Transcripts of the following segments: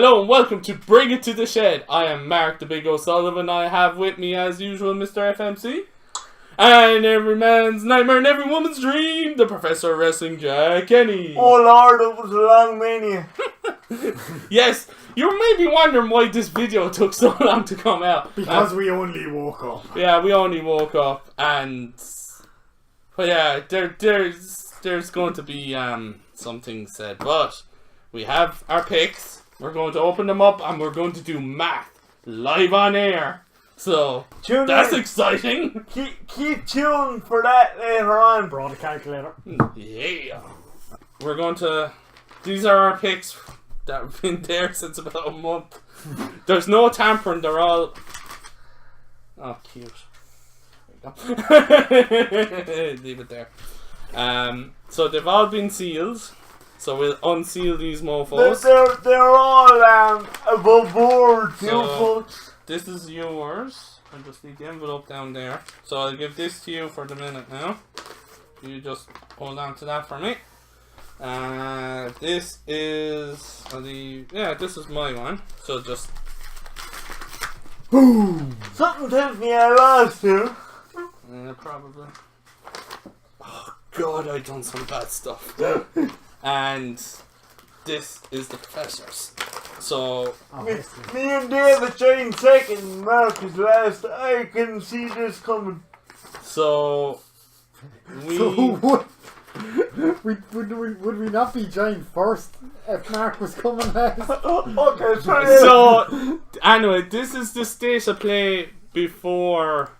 Hello and welcome to Bring It to the Shed. I am Mark the Big O'Sullivan. I have with me as usual Mr. FMC. And every man's nightmare and every woman's dream, the Professor of Wrestling, Jack Kenny. Oh Lord, it was a long mania. Yes, you may be wondering why this video took so long to come out. Because we only woke up. Yeah, we only woke up and... But yeah, there's going to be something said. But we have our picks. We're going to open them up and we're going to do math live on air. So, that's exciting. Keep tuned for that later on. Brought a calculator. Yeah. We're going to... These are our picks that have been there since about a month. There's no tampering. They're all... Oh, cute. There you go. Leave it there. So they've all been sealed. So we'll unseal these mofos. They're all above board, too, folks. This is yours. I just need the envelope down there. So I'll give this to you for the minute now. You just hold on to that for me. This is this is my one. So just Boom! Something tells me I lost too. Probably. Oh God, I've done some bad stuff. And this is the Professor's. So me and David joined second. Mark is last. I can see this coming. So what? Would we not be joined first if Mark was coming last? Okay, sorry. So anyway, this is the state of play before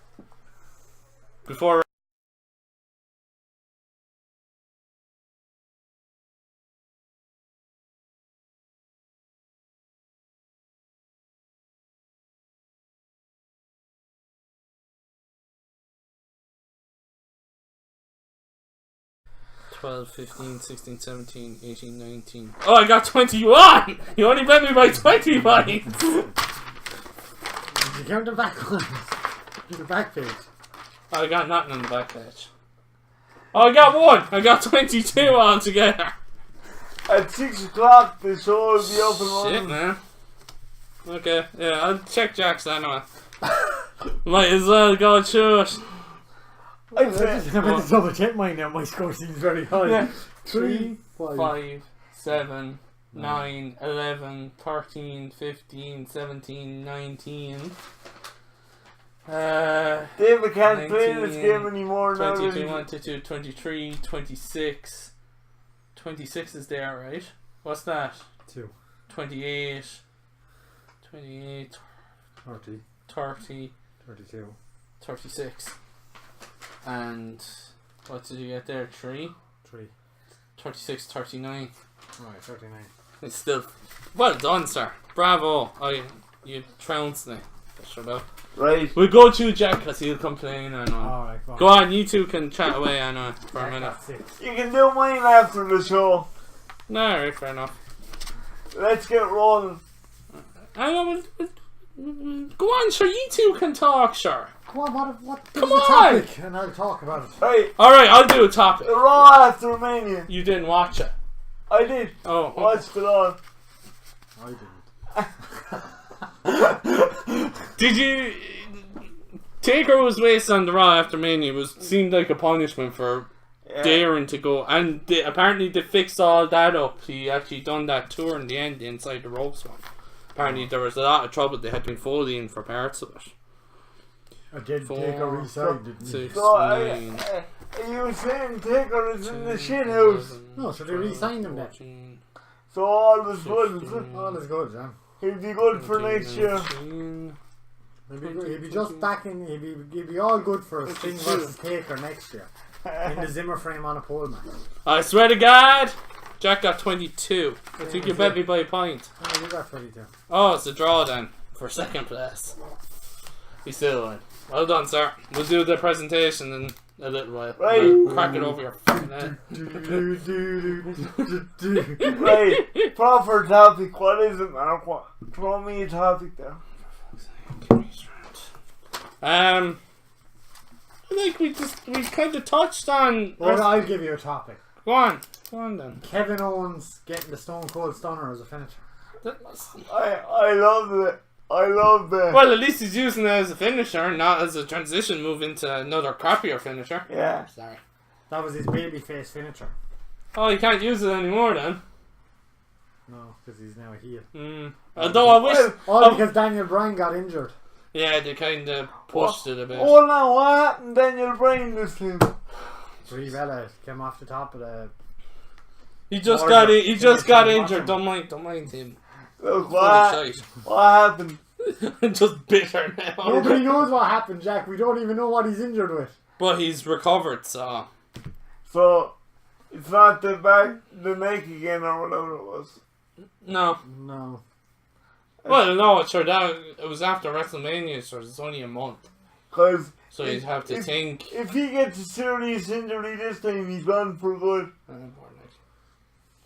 12, 15, 16, 17, 18, 19. Oh, I got 21! You only bet me by 20 points! Did you count the back ones? The back page. Oh, I got nothing on the back page. Oh, I got one! I got 22 altogether! At 6 o'clock, the show will be up and running. Shit, man. Okay, yeah, I'll check Jack's anyway. Might as well go shoot. I'm going to double check mine now. My score seems very high. Yeah. 3, 5, 7, 9, 11, 13, 15, 17, 19. David can't play this game anymore now. 22, 22, 23, 26. 26 is there, right? What's that? 2. 28. 28. 30. 30. 32. 36. And what did you get there? 3? 3. 36, 39. Right, 39. It's still well done, sir. Bravo. You trounced me. Shut up. Right. We'll go to Jack because he'll complain. I know. Alright, go on, you two can chat away. I know for a minute. You can do mine after the show. No, right, fair enough. Let's get rolling. I know. Go on, sure. You two can talk, sure. Come on, what Come the on! topic? And I'll talk about it. Right. Alright, I'll do a topic. Raw after Mania. You didn't watch it. I did. Oh. Watched it all. I didn't. Did you... Taker was wasted on the Raw after Mania. Seemed like a punishment for daring to go. And apparently they fixed all that up. He actually done that tour in the end, the Inside the Ropes one. Apparently there was a lot of trouble. They had been Foleying for parts of it. Again, Taker resigned, didn't he? 6, So, 9, you were saying Taker is in the shit house. No, so they re-signed him then. 14, So all was good, is it? 15, All is good, John. He'll be good for 17, next year. 19. He'll be just back in. He'll be all good for a Sting versus Taker next year. In the Zimmer frame on a pole match. I swear to God, Jack got 22. I think you bet me by a point. Oh, you got 22. Oh, it's a draw then for second place. He still won. Well done, sir. We'll do the presentation in a little while. Right. We'll crack it over your fucking head. Right. Proper topic. What is it, Mark? Throw me a topic there. I think we kind of touched on. Well, I'll give you a topic. Go on then. Kevin Owens getting the Stone Cold Stunner as a finisher. I love it. I love that. Well, at least he's using it as a finisher, not as a transition move into another crappier finisher. Yeah. Sorry. That was his babyface finisher. Oh, he can't use it anymore then. No, because he's now a heel. Although I wish... All because Daniel Bryan got injured. Yeah, they kind of pushed it a bit. Oh no, what happened Daniel Bryan this time? Brie Bella came off the top of the... He just got injured. Don't mind him. Look, what happened? Just bitter now. Nobody knows what happened, Jack. We don't even know what he's injured with. But he's recovered, so... So, it's not the neck again or whatever it was? No. Well, no, sure, it was after WrestleMania, so it's only a month. Cause so you'd have to think... If he gets a serious injury this time, he's gone for good.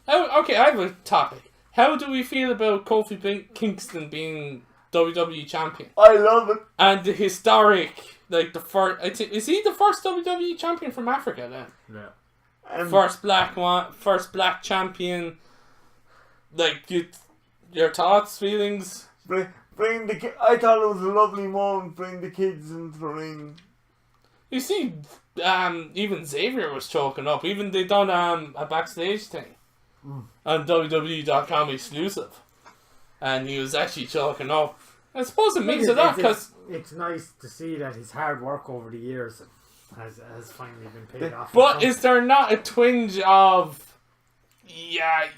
Okay, I have a topic. How do we feel about Kofi Kingston being WWE champion? I love it. And the historic, like the first, is he the first WWE champion from Africa then? Yeah. First black champion. Like your thoughts, feelings? Bring I thought it was a lovely moment. Bring the kids into the ring. You see, even Xavier was choking up. Even they done a backstage thing on WWE.com exclusive, and he was actually choking up. I suppose it means a lot because it's nice to see that his hard work over the years has finally been paid off. But is there not a twinge of, yeah,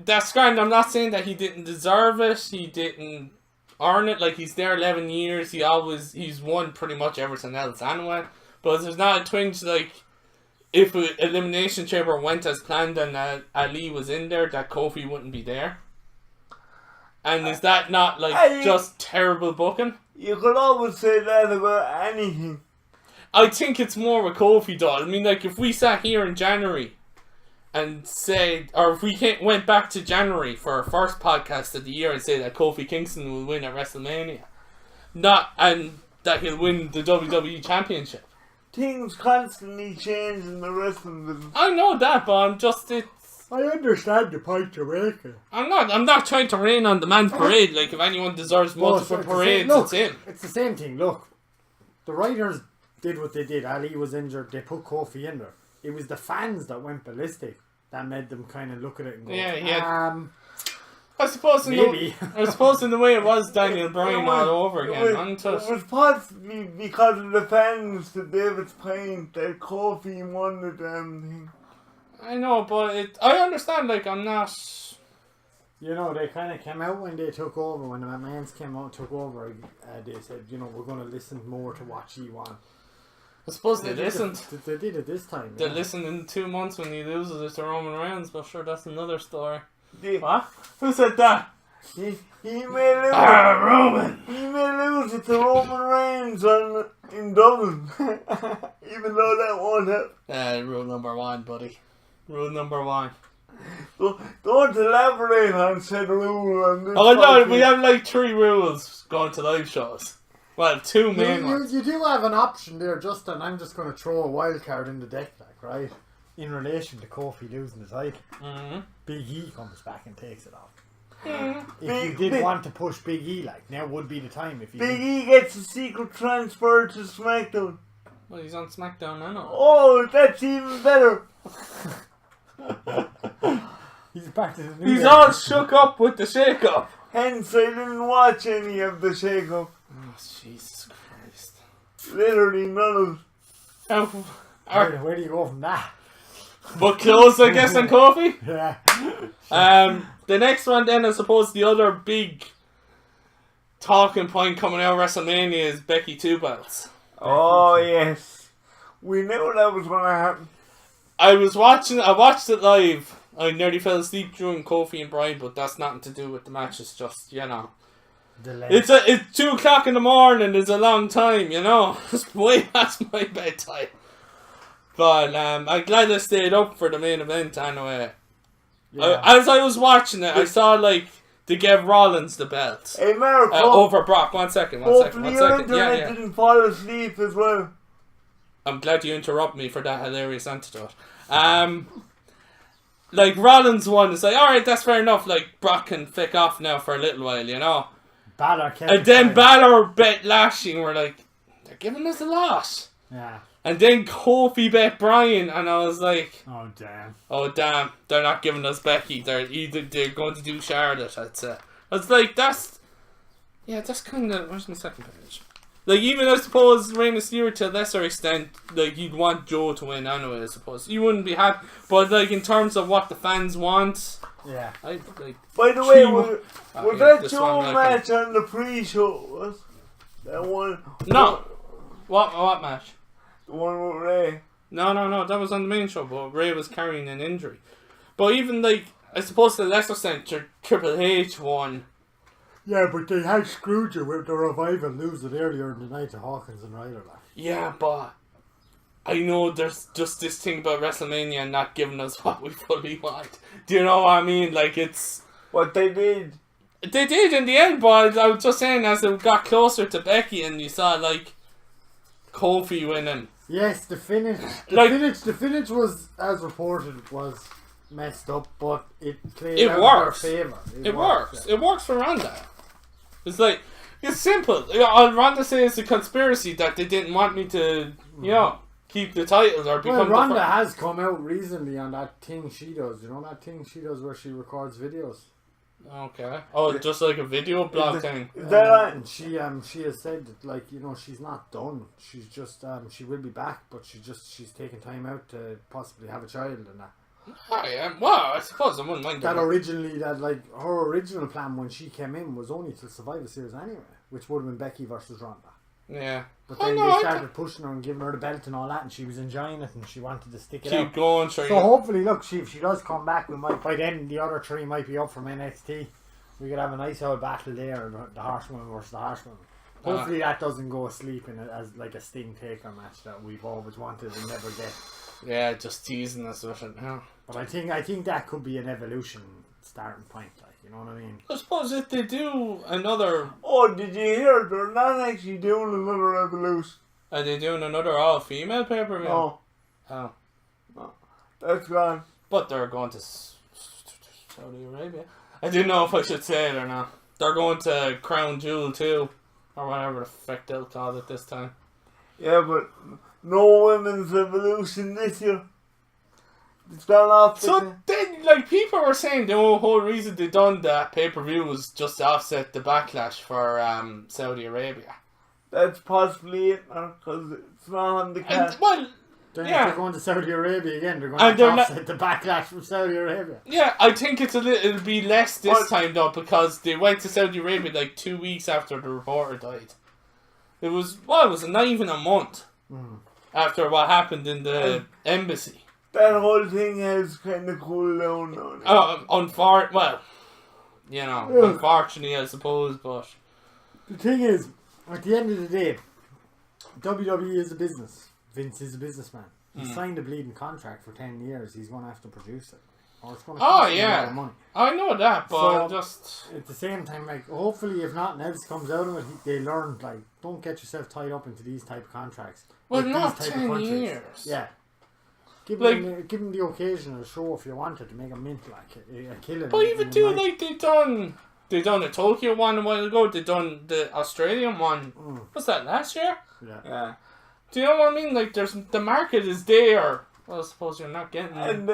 that's grand. I'm not saying that he didn't deserve it. He didn't earn it. Like, he's there 11 years. He's won pretty much everything else anyway. But there's not a twinge like if Elimination Chamber went as planned and Ali was in there, that Kofi wouldn't be there. And is that not like just terrible booking? You could always say that about anything. I think it's more with Kofi though. I mean, like, if we sat here in January and said, or if we went back to January for our first podcast of the year and say that Kofi Kingston will win at WrestleMania, and that he'll win the WWE Championship. Things constantly change in the wrestling business. I know that, but I'm just I understand the point you're making. I'm not trying to rain on the man's parade. Like, if anyone deserves multiple parades, it's him. It's the same thing. Look, the writers did what they did. Ali was injured. They put Kofi in there. It was the fans that went ballistic that made them kind of look at it and go, I suppose in the way it was Daniel Bryan all over again. It was possibly because of the fans to David's point that Kofi won the damn thing. I know, but I understand, like, I'm not... You know, they kind of came out when they took over, when the McMahons came out and took over, they said, you know, we're going to listen more to what she wants. I suppose they listened. They did it this time. They listened in 2 months when he loses it to Roman Reigns, but sure, that's another story. What? Who said that? He may lose. Roman! He may lose it to Roman Reigns in Dublin. Even though that won't happen. Rule number 1, buddy. Rule number 1. Don't elaborate on said rule on this. Oh no, we have like 3 rules going to live shows. Well, 2 main ones. You do have an option there, Justin. I'm just going to throw a wild card in the deck, like, right? In relation to Kofi losing the title. Big E comes back and takes it off. If you did want to push Big E, like, now would be the time. If you Big E gets a secret transfer to SmackDown. Well, he's on SmackDown now. Oh, that's even better. He's back to the He's all shook up with the shake-up. Hence, I didn't watch any of the shake-up. Oh, Jesus Christ. Literally none of it. Where do you go from that? But close, I guess, on Kofi. Yeah. The next one then, I suppose, the other big talking point coming out of WrestleMania is Becky 2 belts. Oh, yes. We knew that was going to happen. I watched it live. I nearly fell asleep during Kofi and Bryan, but that's nothing to do with the match. It's just, you know. It's 2 o'clock in the morning. It's a long time, you know. It's way past my bedtime. But I'm glad I stayed up for the main event anyway. Yeah. As I was watching it, I saw like they gave Rollins the belt. Hey, Mark, over Brock. One second. Hopefully your internet didn't fall asleep as well. I'm glad you interrupt me for that hilarious antidote. like Rollins won. It's like, all right, that's fair enough. Like Brock can flick off now for a little while, you know. Balor kept And then Balor bet Lashley, and we're like, they're giving us a loss. Yeah. And then Kofi bet Bryan, and I was like, oh damn, they're not giving us Becky. They're going to do Charlotte. I'd say. I was like, that's kind of, where's my second page? Like, even I suppose Rey Mysterio to a lesser extent, like you'd want Joe to win anyway. I suppose you wouldn't be happy, but like in terms of what the fans want, yeah. I like. By the way, was that this Joe one, match on the pre-show? Was that one? No. What match? The one with Ray. No. That was on the main show, but Ray was carrying an injury. But even like, I suppose to a lesser extent, Triple H won. Yeah, but they had screwed you with the revival losing earlier in the night to Hawkins and Ryder. Like. Yeah, but I know there's just this thing about WrestleMania not giving us what we fully want. Do you know what I mean? Like, it's... What they did. They did in the end, but I was just saying, as it got closer to Becky and you saw, like, Kofi winning. Yes, the finish. The finish was, as reported, was messed up, but it played out works. in their favour. It works. Yeah. It works for Ronda. It's like, it's simple. Ronda says it's a conspiracy that they didn't want me to, you know, keep the titles or become. Well, Ronda has come out recently on that thing she does. You know that thing she does where she records videos. Okay. Oh, just like a video blog thing. Is that right? And she has said that, like, you know, she's not done. She's just she will be back, but she's taking time out to possibly have a child and that. Oh yeah. Well, I suppose I wouldn't mind that. Originally, that like her original plan when she came in was only to Survivor Series anyway, which would have been Becky versus Ronda. Yeah. But then they started pushing her and giving her the belt and all that, and she was enjoying it and she wanted to stick it out. Keep going, sure. So hopefully, look, if she does come back, we might by then the other three might be up from NXT. We could have a nice old battle there, the Horsewoman versus the Horsewoman. Hopefully that doesn't go asleep in it as like a Sting Taker match that we've always wanted and never get. Yeah, just teasing us with it now. But I think that could be an Evolution starting point, like, you know what I mean? I suppose if they do another... Oh, did you hear? They're not actually doing another Evolution. Are they doing another all-female pay-per-view? No. Oh. No. That's gone. But they're going to Saudi Arabia. I didn't know if I should say it or not. They're going to Crown Jewel too. Or whatever the fuck they'll call it this time. Yeah, but no women's Evolution this year. It's gone off. So then, like, people were saying the whole reason they done that pay-per-view was just to offset the backlash for Saudi Arabia. That's possibly it, because it's not on the card. Well, Then yeah. if they're going to Saudi Arabia again, they're going to offset the backlash from Saudi Arabia. Yeah, I think it'll be less this time though, because they went to Saudi Arabia like 2 weeks after the reporter died. It was not even a month after what happened in the embassy. That whole thing has kind of cooled down now. Unfortunately, I suppose, but the thing is, at the end of the day, WWE is a business. Vince is a businessman. He signed a bleeding contract for 10 years. He's going to have to produce it. Or it's going to cost him a lot of money. I know that, but just... At the same time, like, hopefully if nothing else comes out of it, they learn, like, don't get yourself tied up into these type of contracts. Well, like not these type 10 of years. Yeah. Give them the occasional show if you wanted to make a mint, like, a killing. But even like, they done a Tokyo one a while ago, they done the Australian one. Was that last year? Yeah. Do you know what I mean? Like, the market is there. Well, I suppose you're not getting it. And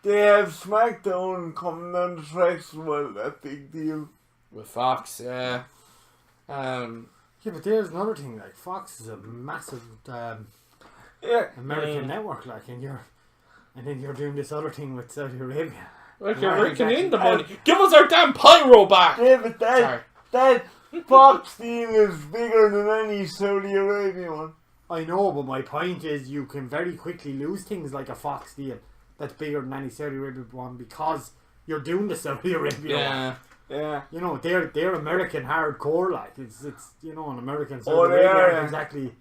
they have SmackDown coming down the tracks as well. That big deal. With Fox, yeah. Yeah, but there's another thing. Like, Fox is a massive American network. Like, and then you're doing this other thing with Saudi Arabia. Like, you're raking in the money. Give us our damn pyro back. David, that Fox deal is bigger than any Saudi Arabia one. I know, but my point is you can very quickly lose things like a Fox deal that's bigger than any Saudi Arabia one because you're doing the Saudi Arabia one. Yeah. You know, they're American hardcore, like it's you know, an American Saudi Arabia aren't exactly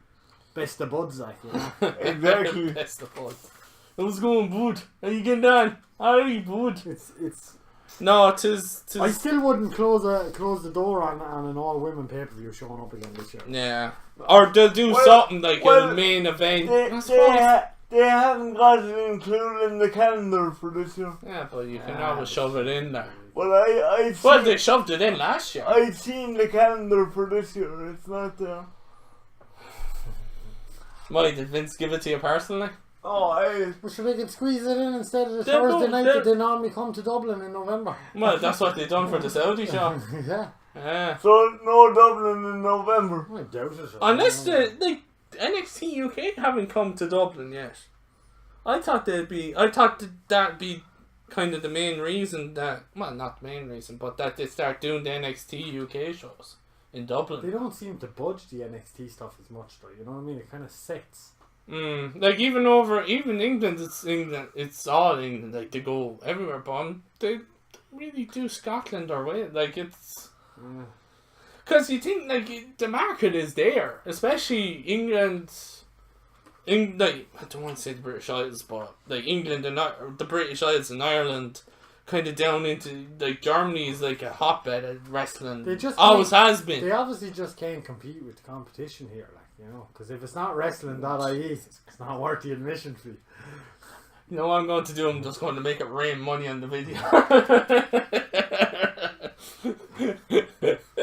best of buds, like, you know. Exactly. Best of buds. How's it going, bud? How you getting on? Alright, bud. It's No, tis. I still wouldn't close the door on an all women pay per view showing up again this year. Yeah. Or they'll do something like a main event. They they haven't got it included in the calendar for this year. Yeah, but you can always shove it in there. But I Well, they shoved it in last year. I've seen the calendar for this year. It's not there. Why, did Vince give it to you personally? Oh, Well, sure, they could squeeze it in instead of the They Thursday don't- night they- that they normally come to Dublin in November. Well, that's what they done for the Saudi show. Yeah. Yeah. so no Dublin in November. I doubt it. Unless the NXT UK haven't come to Dublin yet. I thought that'd be kind of the main reason that, well, not the main reason, but that they start doing the NXT UK shows in They Dublin. don't seem to budge the NXT stuff as much, though. You know what I mean? It kind of sits. Like even England, it's all England. Like they go everywhere, but they don't really do Scotland or Wales. Like it's. Because you think like the market is there, especially England. Like, I don't want to say the British Isles, but like England and the British Isles and Ireland, kind of down into like Germany is like a hotbed of wrestling. They just always has been. They obviously just can't compete with the competition here, like, you know. Because if it's not wrestling.ie, it's not worth the admission fee. You know what I'm going to do? I'm just going to make it rain money on the video.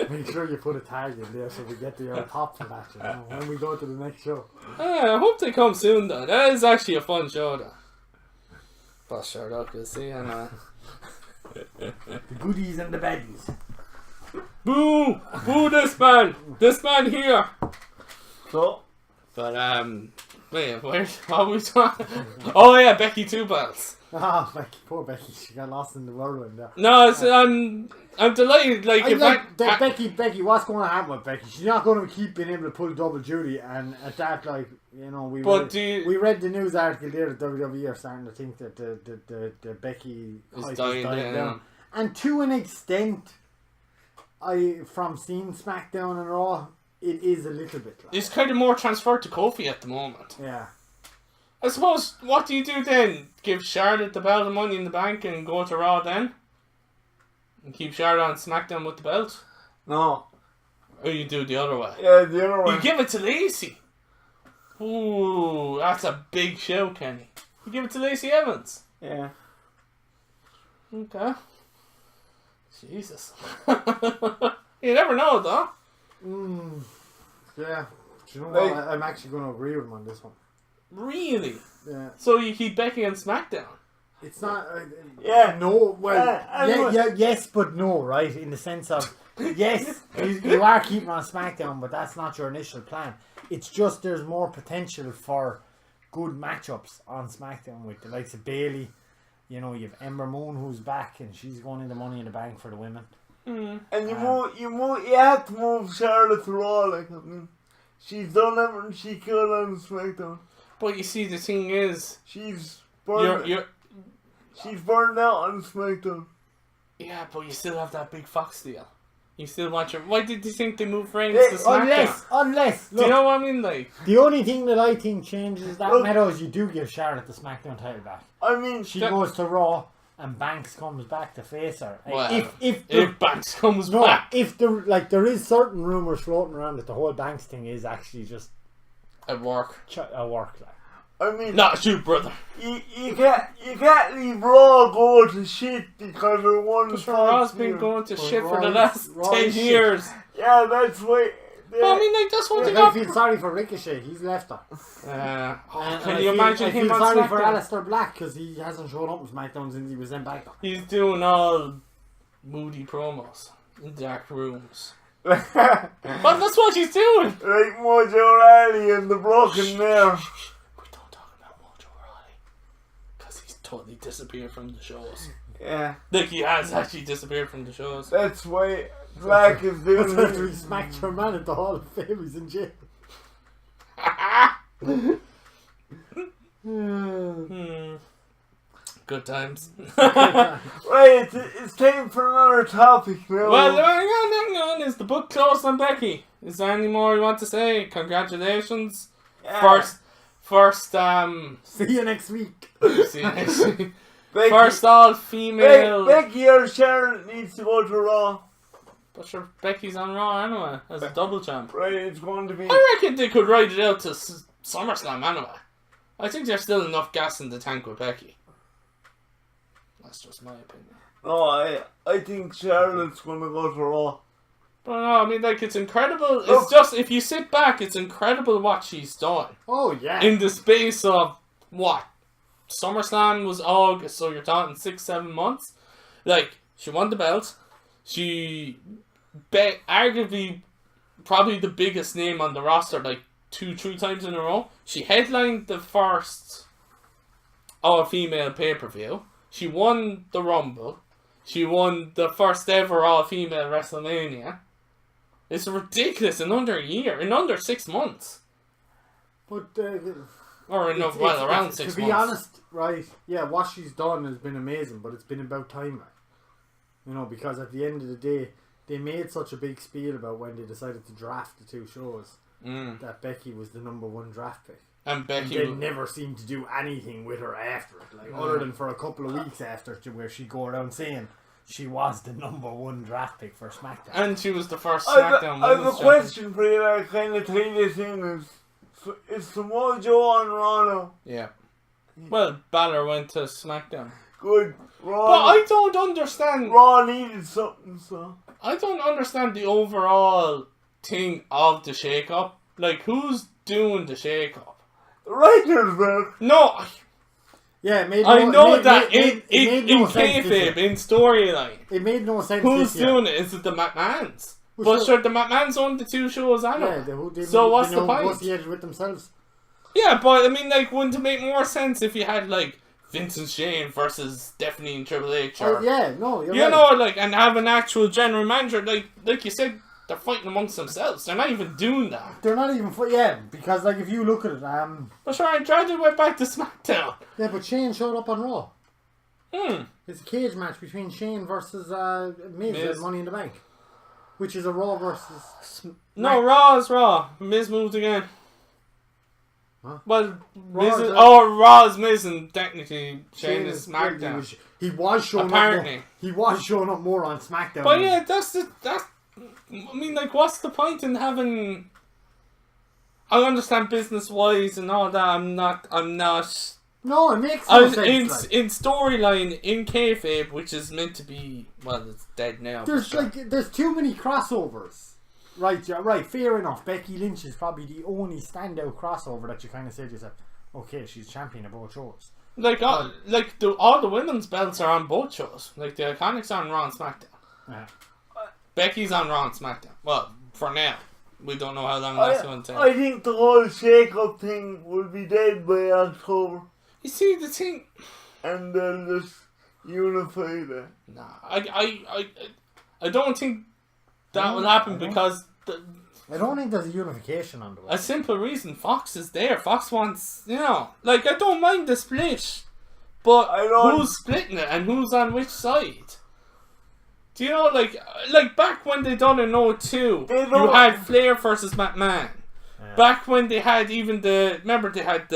Make sure you put a tag in there so we get the top for that, you know, when we go to the next show. I hope they come soon though. That is actually a fun show though. But sure, look, you'll see. And The goodies and the baddies. boo! Boo this man! This man here! So But, wait, what are we talking? Oh yeah, Becky Two Belts. Ah, Becky, poor Becky, she got lost in the whirlwind there. No, it's, I'm delighted. Like, if Becky, what's going to happen with Becky? She's not going to keep being able to pull double duty, and at that, like, you know, we read the news article there that WWE are starting to think that the Becky is dying down. And to an extent, from seeing SmackDown and Raw, it is a little bit like. It's kind of more transferred to Kofi at the moment. Yeah. I suppose, what do you do then? Give Charlotte the belt and Money in the Bank and go to Raw then? And keep Charlotte on SmackDown with the belt? no, Or you do the other way? yeah, the other one. You give it to Lacey. Ooh, that's a big show, Kenny. You give it to Lacey Evans. Yeah. Okay. Jesus. You never know, though. Yeah. Do you know Like- what? I'm actually going to agree with him on this one. Really? Yeah. So you keep Becky on SmackDown? It's not. Yeah. No. Well. anyway. Yes, but no. Right. In the sense of yes, you are keeping on SmackDown, but that's not your initial plan. It's just there's more potential for good matchups on SmackDown with the likes of Bayley. You know, you have Ember Moon who's back and she's going into Money in the Bank for the women. And you have to move Charlotte to Raw. Like, I mean, she's done everything she could on SmackDown. But you see, the thing is, She's burned. She's burned out on SmackDown. yeah, but you still have that big Fox deal. You still want your. Why did you think they moved Reigns to SmackDown? Unless, Do look, you know what I mean? Like, the only thing that I think changes that Look. matter is you do give Charlotte the SmackDown title back. I mean, She goes to Raw and Banks comes back to face her. well, if Banks comes no, back if there is certain rumors floating around that the whole Banks thing is actually just at work, a work. Like. I mean, not you, brother. you can't leave Raw go to shit because of one. Sure, Raw's been deal. going to Well, shit for Raw the is- last Raw 10 is shit. years. Yeah, that's why. But I mean, like, that's what they I got. feel sorry for Ricochet. He's left her. And And can you imagine I him feel on sorry for SmackDown? Aleister Black because he hasn't shown up on SmackDown since he was sent back. He's doing all moody promos in dark rooms. Like But that's what he's doing. Mojo Riley and the Broken Mare. We don't talk about Mojo Rawley because he's totally disappeared from the shows. Yeah, Like, he has actually disappeared from the shows. that's why Black is doing That's after he it. smacked your man at the Hall of Fame. He's in jail. Good times. Right, it's time for another topic now. Well, hang on. Is the book closed on Becky? Is there any more you want to say? Congratulations. Yeah. First, See you next week. see you next week. Becky, First all female. Becky or Sharon needs to go to Raw. But sure, Becky's on Raw anyway, as a double champ. Right, it's going to be. I reckon they could ride it out to SummerSlam anyway. I think there's still enough gas in the tank with Becky. That's just my opinion. No, I think Charlotte's gonna go to Raw. But no, I mean, like, it's incredible. It's just, if you sit back, it's incredible what she's done. Oh, yeah. In the space of, what? SummerSlam was August, so you're talking 6-7 months. Like, she won the belt. She arguably probably the biggest name on the roster, like 2-3 times in a row. She headlined the first all-female pay-per-view. She won the Rumble. She won the first ever all-female WrestleMania. It's ridiculous in under a year, in under 6 months. But, around 6 months. To be honest, right, yeah, what she's done has been amazing, but it's been about time, like. You know, because at the end of the day, they made such a big spiel about when they decided to draft the 2 shows that Becky was the #1 draft pick. And Becky... They never seemed to do anything with her after it, like, other than for a couple of weeks after, where she'd go around saying she was the #1 draft pick for SmackDown. And she was the first SmackDown I have a Women's question for you that kind of tie this in. Is Samoa Joe on Raw now? Yeah. Well, Balor went to SmackDown. Good. Raw. But I don't understand... Raw needed something, so... I don't understand the overall thing of the shake-up. Like, who's doing the shake-up? The writers, man. No, Yeah, it made I know it that made in no sense this kayfabe, year. in storyline. It made no sense. Who's this year. doing it? Is it the McMahons? Well, But sure, the McMahons own the 2 shows, I know. Yeah, So what's the point? Negotiated with themselves. Yeah, but I mean, like, wouldn't it make more sense if you had, like, Vince and Shane versus Stephanie and Triple H? Or, Yeah, no, you're you right. know, like, and have an actual general manager. Like you said, they're fighting amongst themselves. They're not even doing that. They're not even because like if you look at it, But sure, Andrade went back to SmackDown. yeah, but Shane showed up on Raw. Hmm. It's a cage match between Shane versus Miz at Money in the Bank, which is a Raw versus. No, Raw is Raw. Miz moved again. Huh? Well, Raw Raw is Miz and technically Shane is SmackDown. He was showing Apparently. up. He was showing up more on SmackDown. But yeah, I mean, like, what's the point in having... I understand business-wise and all that. I'm not... No, it makes no sense. In storyline, in kayfabe, which is meant to be... Well, it's dead now. There's sure. there's too many crossovers. Right, yeah, right. Fair enough. Becky Lynch is probably the only standout crossover that you kind of said to yourself, okay, she's champion of both shows. Like, all the women's belts are on both shows. Like, the Iconics are on Raw and SmackDown. Yeah. Becky's on Raw and SmackDown. Well, for now. We don't know how long that's going to take. I think the whole shake-up thing will be dead by October. You see, the thing... And they'll just unify that. Nah, I don't think that will happen because... I don't think there's a unification on the way. A simple reason, Fox is there. Fox wants, like, I don't mind the split, but who's splitting it and who's on which side? Do you know, like back when they done in 02, you had Flair versus McMahon. Yeah. Back when they had remember they had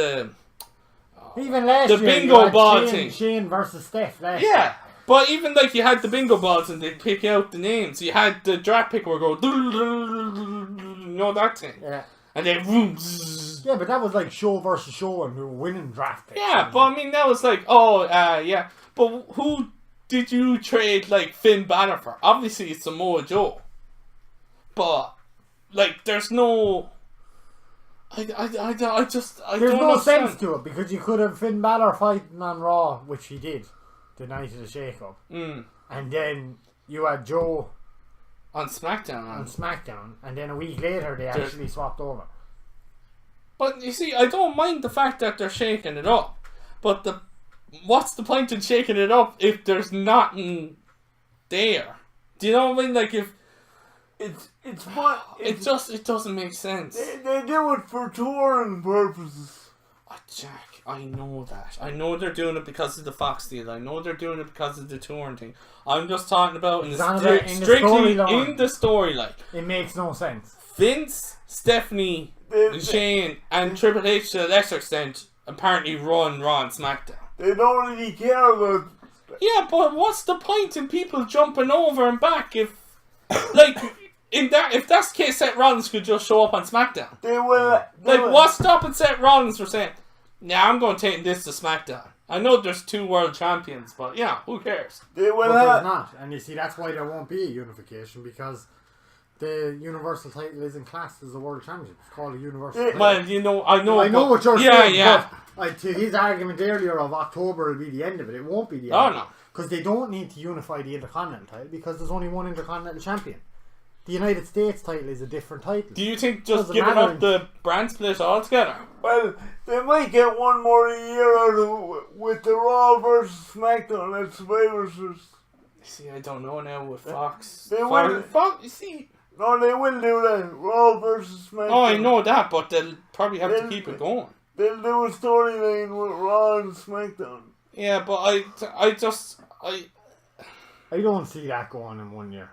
even last year, bingo ball thing. Shane versus Steph last year. Yeah. But even like you had the bingo balls and they'd pick out the names. You had the draft pick where go, that thing. Yeah. And then yeah, but that was like show versus show and we were winning draft picks. Yeah, but I mean that was like, yeah. But who did you trade like Finn Balor for? Obviously it's Samoa Joe. But like there's no there's no sense to it because you could have Finn Balor fighting on Raw, which he did. The night of the shake-up. And then you had Joe on SmackDown. And then a week later they actually swapped over. But you see, I don't mind the fact that they're shaking it up. But what's the point in shaking it up if there's nothing there? Do you know what I mean? Like if it doesn't make sense. They do it for touring purposes. Jack, I know that. I know they're doing it because of the Fox deal. I know they're doing it because of the touring thing. I'm just talking about strictly in the storyline. It makes no sense. Vince, Stephanie, Shane, and Triple H to a lesser extent apparently run Raw and SmackDown. They don't really care about... Yeah, but what's the point in people jumping over and back if... like... If that's the case, Seth Rollins could just show up on SmackDown. They will. What's stopping Seth Rollins from saying, Yeah, I'm going to take this to SmackDown. I know there's 2 world champions, but yeah, who cares? They will But there's have. not. And you see, that's why there won't be a unification, because the Universal title isn't classed as a world championship. It's called a Universal title. Well, you know, I know. I know what you're yeah, saying, Yeah, but to his argument earlier of October will be the end of it, it won't be the end Oh, of it. no. Because they don't need to unify the Intercontinental title, because there's only one Intercontinental champion. The United States title is a different title. Do you think just Doesn't giving matter. up the brand split altogether? Well, they might get one more year out of with the Raw versus SmackDown at Survivor Series. See, I don't know now with Fox. They will. Fox, you see. No, they will do that. Raw versus SmackDown. Oh, I know that, but they'll probably have to They'll- keep it going. They'll do a storyline with Raw and SmackDown. Yeah, but I don't see that going in 1 year.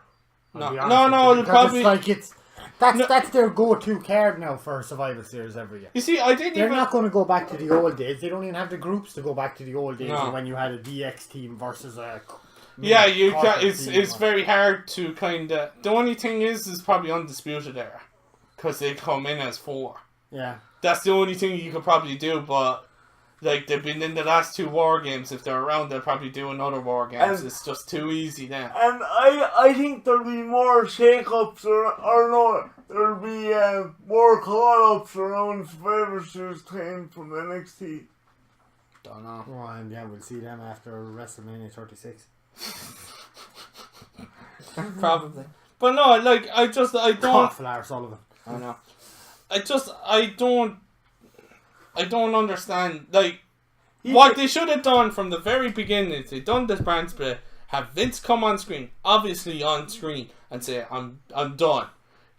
No. I'll be No, honest no, with you, it'll because probably- it's that's their go-to card now for a Survivor Series every year. you see, I didn't They're even. not going to go back to the old days. They don't even have the groups to go back to the old days No. when you had a DX team versus a. Yeah, you can. corporate It's team. very hard to kind of. The only thing is probably Undisputed Era, because they come in as 4. Yeah. That's the only thing you could probably do, but like they've been in the last 2 War Games. If they're around, they'll probably do another War Games. And- It's just too easy then. And I think there'll be more shake-ups or no, there'll be more call-ups around Survivor Series time from the NXT. Don't know. Well, and yeah, we'll see them after WrestleMania 36. Probably. But no, like I don't. Cough, Lars Sullivan. I know. I don't understand. Like, what they should have done from the very beginning is they done this brand split, have Vince come on screen, obviously on screen, and say, I'm done.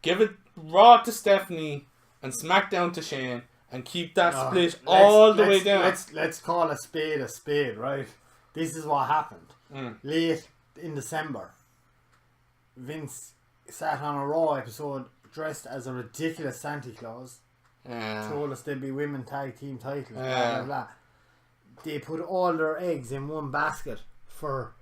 Give it Raw to Stephanie and SmackDown to Shane, and keep that split all the way down. Let's call a spade, right? This is what happened. Late in December, Vince sat on a Raw episode dressed as a ridiculous Santa Claus. Told us there'd be women tag team titles. Blah, blah, blah. They put all their eggs in one basket for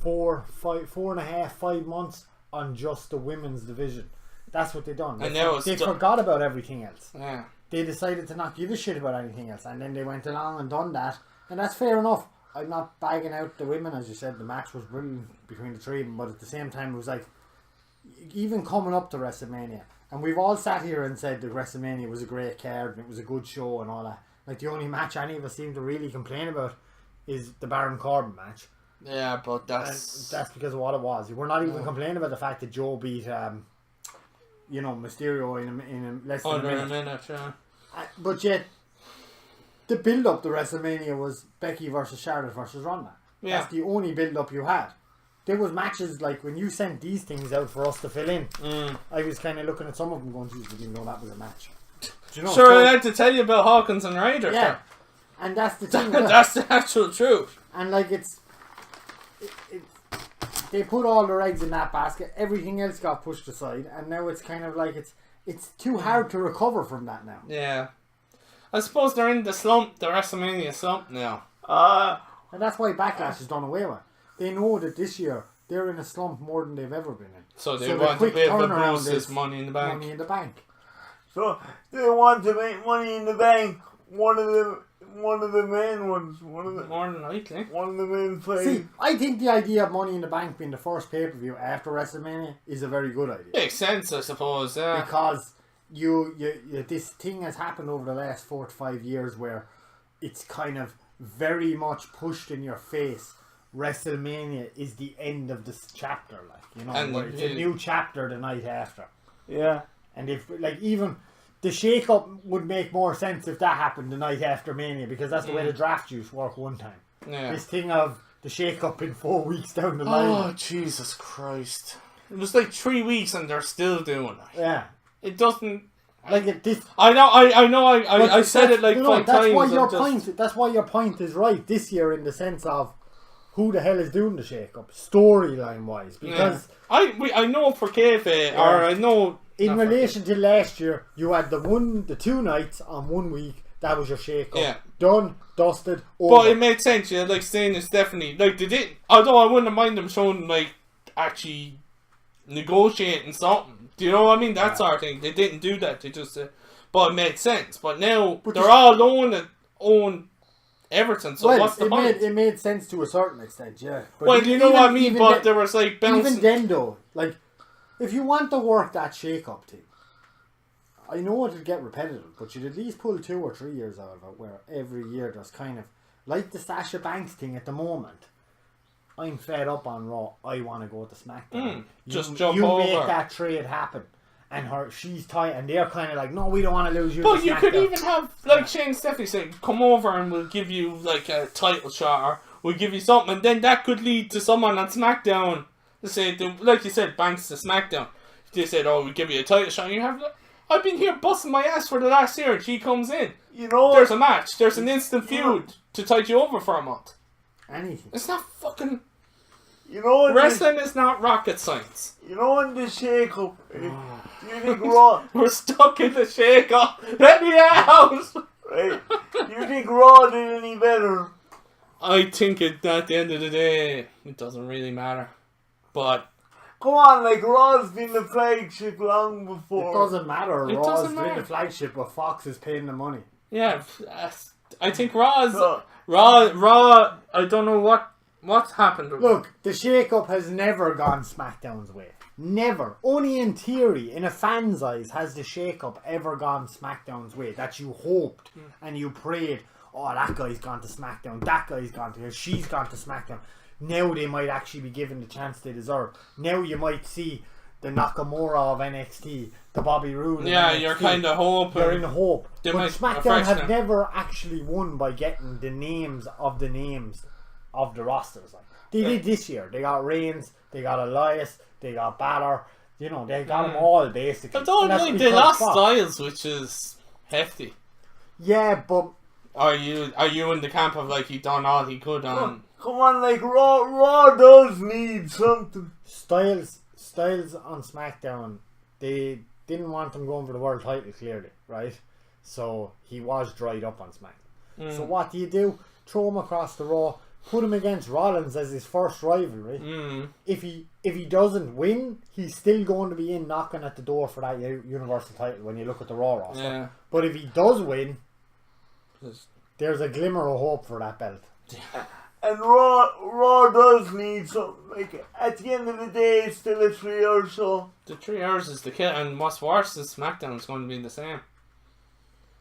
4.5 months on just the women's division. That's what they done. They forgot about everything else. Yeah. They decided to not give a shit about anything else, and then they went along and done that, and that's fair enough. I'm not bagging out the women, as you said. The match was brilliant between the 3 of them, but at the same time, it was like, even coming up to WrestleMania, and we've all sat here and said that WrestleMania was a great card and it was a good show and all that. Like, the only match any of us seem to really complain about is the Baron Corbin match. Yeah, but And that's because of what it was. We're not even complaining about the fact that Joe beat, Mysterio in less than under a a minute. minute. Yeah. But yet, the build-up to WrestleMania was Becky versus Charlotte versus Ronda. Yeah. That's the only build-up you had. There was matches, like, when you sent these things out for us to fill in, I was kind of looking at some of them going, geez, I didn't know that was a match. Do you know? Sure, So- I had to tell you about Hawkins and Ryder. yeah. And that's the thing. That's the actual truth. And, like, they put all their eggs in that basket. Everything else got pushed aside. And now it's kind of like it's too hard to recover from that now. Yeah. I suppose they're in the slump, the WrestleMania slump now. And that's why Backlash is done away with. They know that this year they're in a slump more than they've ever been in. So they the want to quick be able to turnaround boost this is Money in the Bank. Money in the Bank. So they want to make Money in the Bank one of the main ones. More than likely. One of the main five. See, I think the idea of Money in the Bank being the first pay-per-view after WrestleMania is a very good idea. Makes sense, I suppose. Yeah. Because you this thing has happened over the last 4 to 5 years where it's kind of very much pushed in your face. WrestleMania is the end of this chapter, And where it's a new chapter the night after. Yeah. And if, like, even the shake-up would make more sense if that happened the night after Mania, because that's the way the draft used to work one time. Yeah. This thing of the shake-up in 4 weeks down the Oh, line. Jesus Christ. It was like 3 weeks and they're still doing it. Yeah. It doesn't... Like, this... I said it like 5 times. That's why your point is right this year, in the sense of who the hell is doing the shake-up, storyline-wise. Because... I know for kayfabe, or I know... In relation to last year, you had the 2 nights on 1 week. That was your shake-up. Yeah. Done, dusted, over. But it made sense, yeah, like saying it's definitely... Like, they didn't... Although I wouldn't mind them showing, like, actually negotiating something. Do you know what I mean? That sort of thing. They didn't do that. They just... but it made sense. But now, they're all knowing that own everything. So what's the point? It made sense to a certain extent, yeah. But Well, you know what I mean. But there was like bouncing. Even then, though, like if you want to work that shake-up thing, I know it'll get repetitive, but you'd at least pull 2 or 3 years out of it, where every year there's kind of like the Sasha Banks thing at the moment. I'm fed up on Raw. I want to go to SmackDown. Just jump over. You make that trade happen. And she's tight, and they're kind of like, no, we don't want to lose you. But you could even have, like Shane Stephanie saying, come over and we'll give you like a title shot, or we'll give you something, and then that could lead to someone on SmackDown. Say, like you said, Banks to SmackDown. They said, oh, we'll give you a title shot, and you have, I've been here busting my ass for the last year, and she comes in. You know, there's a match, there's an instant feud to tide you over for a month. Anything. It's not fucking... You know, wrestling is not rocket science. You know, in the shake-up, do you think Raw... We're stuck in the shake-up. Let me out! Right? Do you think Raw did any better? I think at the end of the day, it doesn't really matter. But... Come on, like, Raw's been the flagship long before. It doesn't matter. It Raw's doesn't been matter. the flagship, but Fox is paying the money. Yeah, I think Raw's... Raw, I don't know what's happened. Look, the shake-up has never gone SmackDown's way. Never. Only in theory, in a fan's eyes, has the shake-up ever gone SmackDown's way. That you hoped and you prayed, oh, that guy's gone to SmackDown, that guy's gone to here, she's gone to SmackDown. Now they might actually be given the chance they deserve. Now you might see the Nakamura of NXT, the Bobby Roode. Yeah, NXT. you're kind of hoping. You're in the hope. They but might SmackDown have them. never actually won by getting the names of the rosters. Like they did this year. They got Reigns, they got Elias, they got Balor. You know, they got them all basically. Although they lost Styles, which is hefty. Yeah, but are you in the camp of like he done all he could on? Come on, like Raw does need something. Styles on SmackDown, they didn't want him going for the world title clearly, right? So he was dried up on SmackDown. So what do? Throw him across the Raw, put him against Rollins as his first rivalry. If he doesn't win, he's still going to be in knocking at the door for that Universal title when you look at the Raw roster. Yeah. But if he does win, there's a glimmer of hope for that belt. And Raw does need something. Like, at the end of the day, it's still a 3 hour show. The 3 hours is the kill, and what's worse is SmackDown's going to be the same.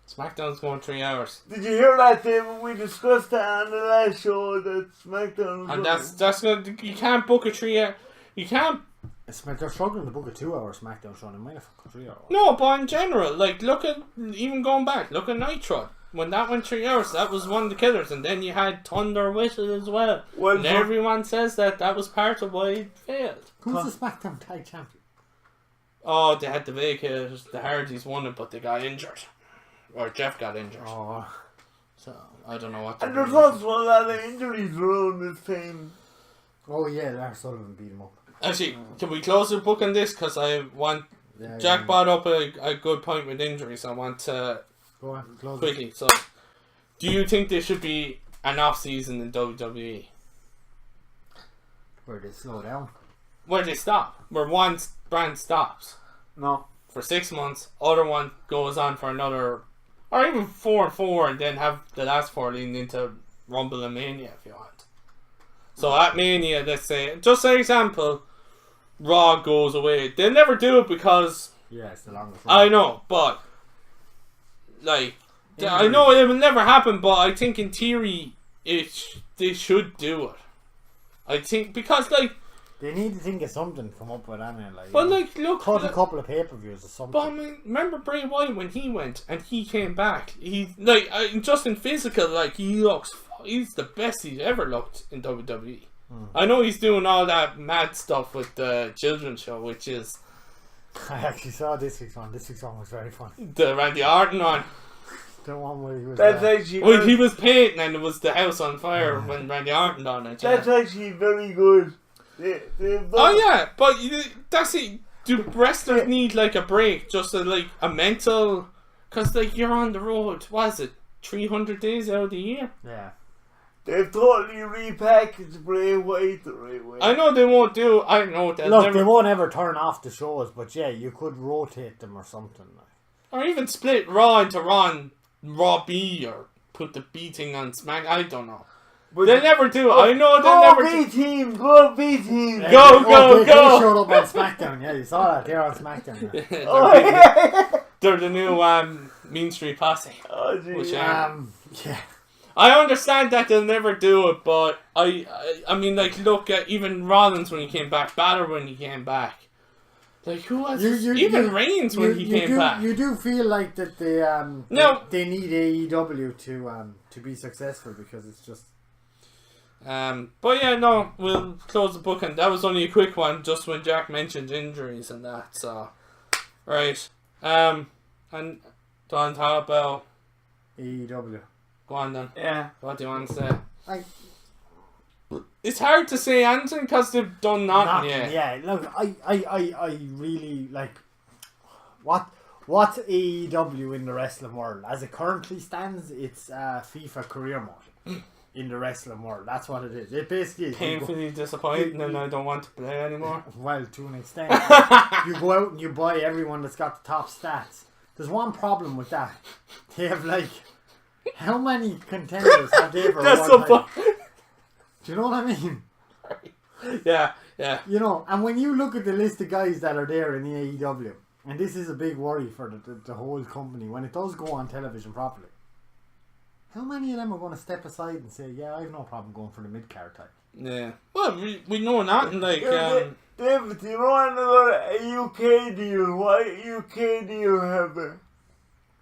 SmackDown's going 3 hours. Did you hear that, David? We discussed that on the last show that SmackDown was and that's going to... You can't book a 3 hour... You can't... They're struggling to book a 2 hour SmackDown show. They might have a 3 hour. No, but in general, like, look at... Even going back, look at Nitro. When that went 3 hours, that was one of the killers. And then you had Thunder with it as well. And everyone says that was part of why it failed. Who's the SmackDown Tag Champion? Oh, they had to vacate. The Hardys won it, but they got injured. Or Jeff got injured. Oh. So, I don't know what... And there's also a lot of injuries around this time. Oh yeah, Lars Sullivan beat him up. Actually, can we close the book on this? Because I want... Jack brought up a good point with injuries. I want to... Go on, close quickly. So, do you think there should be an off-season in WWE? Where they slow down? Where they stop. Where one brand stops. No. For 6 months. Other one goes on for another... Or even 4 and 4, and then have the last 4 leading into Rumble and Mania if you want. So at Mania, let's say, just an example, Raw goes away. They'll never do it because... Yeah, it's the longest run. I know, but... Like... I know it will never happen, but I think in theory, they should do it. I think, because like... They need to think of something to come up with, Anna. Like, but like, look... Cut a couple of pay-per-views or something. But I mean, remember Bray Wyatt when he went and he came back? He, like, just in physical, like, he's the best he's ever looked in WWE. I know he's doing all that mad stuff with the children's show, which is... I actually saw this week's one. This week's one was very funny. The Randy Orton one. The one where he was... That's actually... Well, he was painting and it was the house on fire when Randy Orton done it. That's actually very good. Oh yeah, but that's it. Do wrestlers need like a break, just a mental? Because like you're on the road. What is it? 300 days out of the year. Yeah. They've totally repackaged Bray Wyatt the right way. I know they won't do. I know that. Look, they won't ever turn off the shows, but yeah, you could rotate them or something. Or even split Raw into Raw B or put the B thing on Smack. I don't know. But They never do it. I know they never Go do. B team! Go B team! They showed up on SmackDown. Yeah, you saw that. They're on SmackDown. Yeah. Oh, yeah. They're the new Mean Street Posse. Oh, geez. Which, Yeah. I understand that they'll never do it, but I mean, like, look at even Rollins when he came back, Balor when he came back. Like, who was even Reigns when he came back? You do feel like that they need AEW to be successful because it's just. But yeah, no, we'll close the book, and that was only a quick one, just when Jack mentioned injuries and that. So, right, and don't talk about AEW. Go on then. Yeah. What do you want to say? It's hard to say anything because they've done nothing yet. Yeah, look, I really like what's AEW in the wrestling world as it currently stands. It's FIFA career mode in the wrestling world. That's what it is. It basically is Painfully disappointing, and I don't want to play anymore. Well, to an extent, you go out and you buy everyone that's got the top stats. There's one problem with that. They have like how many contenders have they ever That's won? so Like, do you know what I mean? Yeah. You know, and when you look at the list of guys that are there in the AEW, and this is a big worry for the whole company, when it does go on television properly, how many of them are going to step aside and say, yeah, I have no problem going for the mid-card title? Yeah. Well, we know nothing, like... David, do you know about a UK deal? What UK deal have they?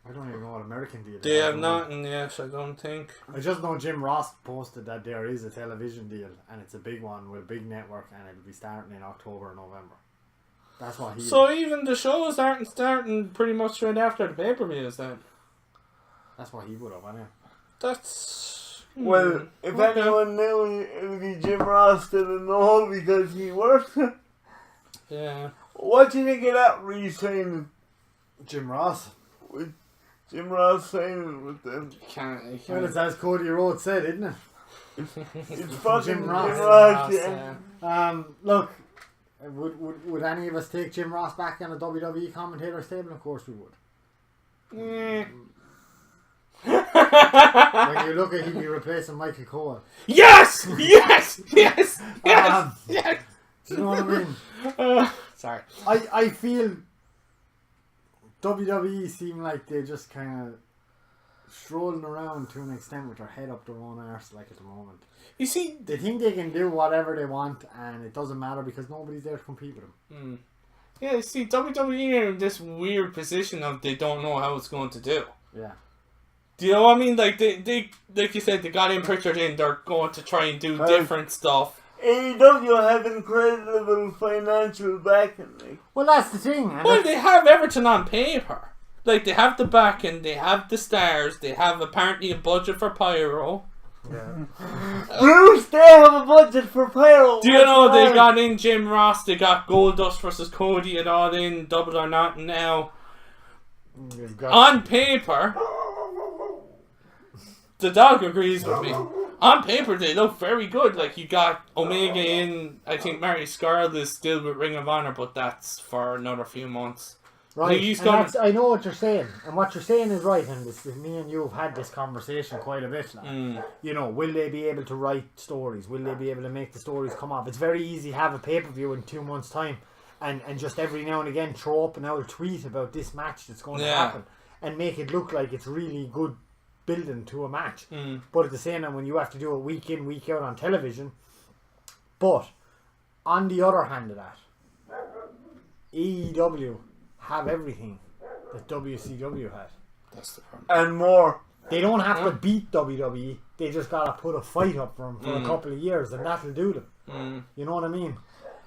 I don't even know what American deal They have nothing, yes, I don't think. I just know Jim Ross posted that there is a television deal, and it's a big one with a big network, and it'll be starting in October or November. That's what he... So even the shows aren't starting pretty much straight after the pay-per-views then? That's what he would have, anyway. That's... Well, if anyone knew, it would be Jim Ross didn't know because he worked. Yeah. What do you think of that re-signing? Jim Ross? With Jim Ross signing with them. You can't... Well, it's as Cody Rhodes said, isn't it? It's fucking Jim Ross. yeah. Look, would any of us take Jim Ross back on a WWE commentator stable? Of course we would. Yeah. When you look at he'd be replacing Michael Cole. Yes! Yes! Yes! Yes! Yes! Do you know what I mean? Sorry. I feel WWE seem like they're just kind of strolling around to an extent with their head up their own arse like at the moment. You see... They think they can do whatever they want and it doesn't matter because nobody's there to compete with them. Yeah, you see, WWE are in this weird position of they don't know how it's going to do. Yeah. Do you know what I mean? Like, they like you said, they got in pictured in, they're going to try and do different stuff. AEW have incredible financial backing. Like. Well, that's the thing. Well, they have Everton on paper. Like, they have the backing, they have the stars, they have apparently a budget for pyro. Yeah. Bruce, they have a budget for pyro. Do you know they got in Jim Ross, they got Goldust versus Cody and all in Double or Not now. On paper, the dog agrees with me. On paper, they look very good. Like, you got Omega in. I think Mary Scarlett is still with Ring of Honor, but that's for another few months. Right, and I know what you're saying, and what you're saying is right, and me and you have had this conversation quite a bit now. You know, will they be able to write stories? Will they be able to make the stories come off? It's very easy to have a pay-per-view in 2 months' time, and just every now and again throw up an old tweet about this match that's going to happen, and make it look like it's really good building to a match. But at the same time, when you have to do it week in, week out on television, but on the other hand of that, AEW have everything that WCW had. That's the problem. And more. They don't have to beat WWE. They just gotta put a fight up for them for a couple of years, and that'll do them. You know what I mean?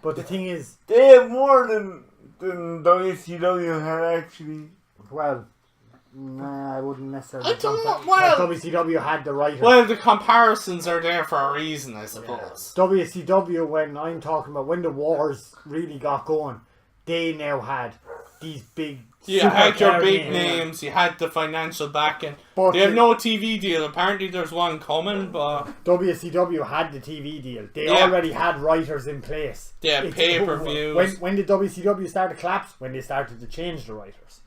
But the thing is, they have more than WCW had actually. Well, nah, I wouldn't necessarily. I don't know. Well, WCW had the right. Well, the comparisons are there for a reason, I suppose. Yeah. WCW, when I'm talking about when the wars really got going, they now had these big. You had your supercard big names, you had the financial backing. But They have no TV deal. Apparently, there's one coming, but WCW had the TV deal. They Yeah. already had writers in place. they had It's- pay-per-views. When did WCW start to collapse? When they started to change the writers.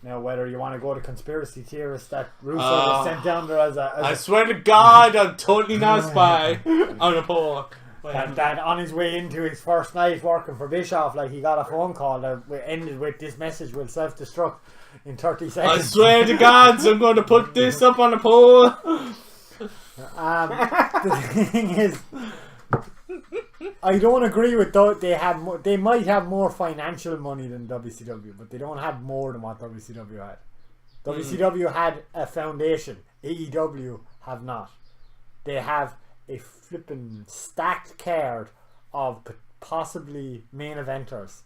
Now, whether you want to go to conspiracy theorists that Russo was sent down there as I a swear to God, I'm totally not a spy on a poll. that on his way into his first night working for Bischoff, like he got a phone call that ended with this message will self-destruct in 30 I seconds. swear to God, I'm going to put this up on a poll. The thing is, I don't agree with though they might have more financial money than WCW, but they don't have more than what WCW had. WCW had a foundation. AEW have not. They have a flippin' stacked card of possibly main eventers.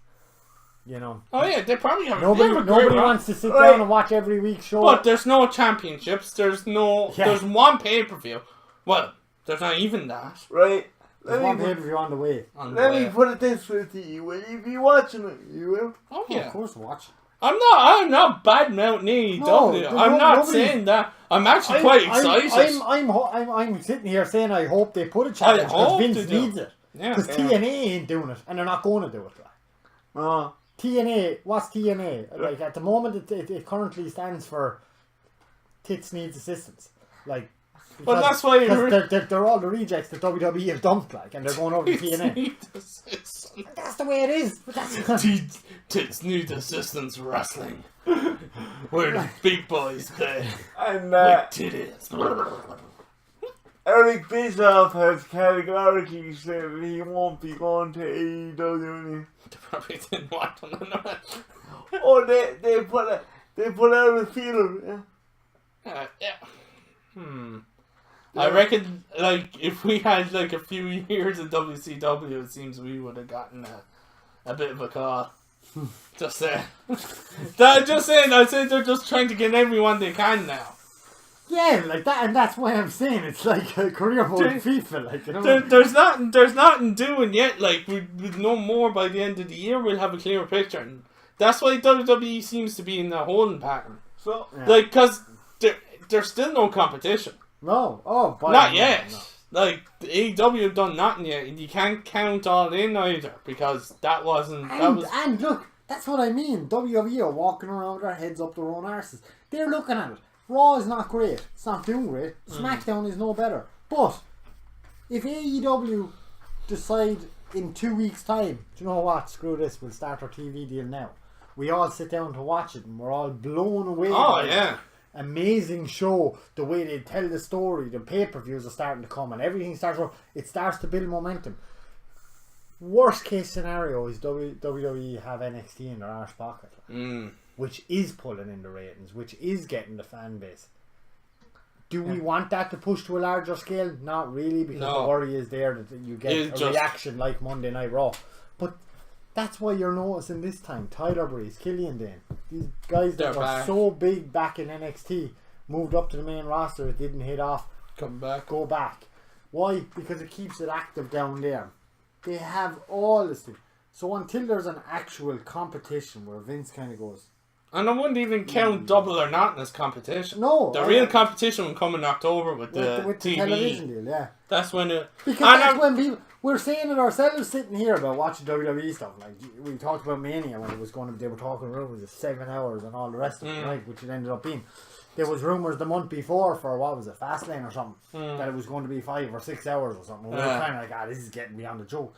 You know, Oh yeah, they probably have. nobody they have a great run. wants to sit down and watch every week's show. But there's no championships. There's no. Yeah. There's one pay-per-view. Well, there's not even that. Right. There's one pay-per-view on the way. On the Let way. me put it this way to you. Will you be watching it? You will? Oh Oh, yeah. of course, watch. I'm not bad mouthing AEW. No, there's I'm not nobody- saying that. I'm actually quite excited. I'm sitting here saying I hope they put a challenge because hope Vince they do. needs it. Yeah. Because TNA ain't doing it, and they're not going to do it. Like. TNA, what's TNA? Like at the moment, it currently stands for Tits Needs Assistance. Like, Well, that's why they're all the rejects that WWE have dumped, like, and they're going over to TNA. That's the way it is. But that's Tits need assistance wrestling. Where the big boys play. And Like titties. Eric Bischoff has categorically said that he won't be going to AEW. They probably didn't want to know. Oh, they put out a feeler. Yeah. Yeah. I reckon, like, if we had, like, a few years in WCW, it seems we would have gotten a bit of a call. Just saying. Just saying, I'd say they're just trying to get everyone they can now. yeah, like that, and that's why I'm saying it's like a career mode FIFA, like, you know. There's nothing doing yet. Like, we'd know more by the end of the year. We'll have a clearer picture. And that's why WWE seems to be in the holding pattern. So, Like, because there's still no competition. No, Not yet. No. Like, the AEW have done nothing yet, and you can't count all in either, because that wasn't... And look, that's what I mean. WWE are walking around with their heads up their own arses. They're looking at it. Raw is not great. It's not doing great. SmackDown is no better. But if AEW decide in 2 weeks' time, do you know what? Screw this. We'll start our TV deal now. We all sit down to watch it, and we're all blown away. Oh, by it. yeah. Amazing show. The way they tell the story, the pay-per-views are starting to come, and everything starts. It starts to build momentum. Worst case scenario is WWE have NXT in their arse pocket, which is pulling in the ratings, which is getting the fan base. Do we want that to push to a larger scale? Not really, because the worry is there that you get a reaction like Monday Night Raw. But that's why you're noticing this time Tyler Breeze, Killian Dane, these guys that were so big back in NXT moved up to the main roster. It didn't hit off. Go back. Why? Because it keeps it active down there. They have all this thing. So until there's an actual competition where Vince kind of goes, and I wouldn't even count Double or Nothing as competition. No. The real competition will come in October with the TV. television deal, yeah. That's when it... Because that's when people... We're saying it ourselves sitting here about watching WWE stuff. Like, we talked about Mania when it was going to... They were talking about it was 7 hours and all the rest of it, right? Which it ended up being. There was rumours the month before for, what was it, Fastlane or something, that it was going to be 5 or 6 hours or something. We were kind of like, this is getting beyond the joke.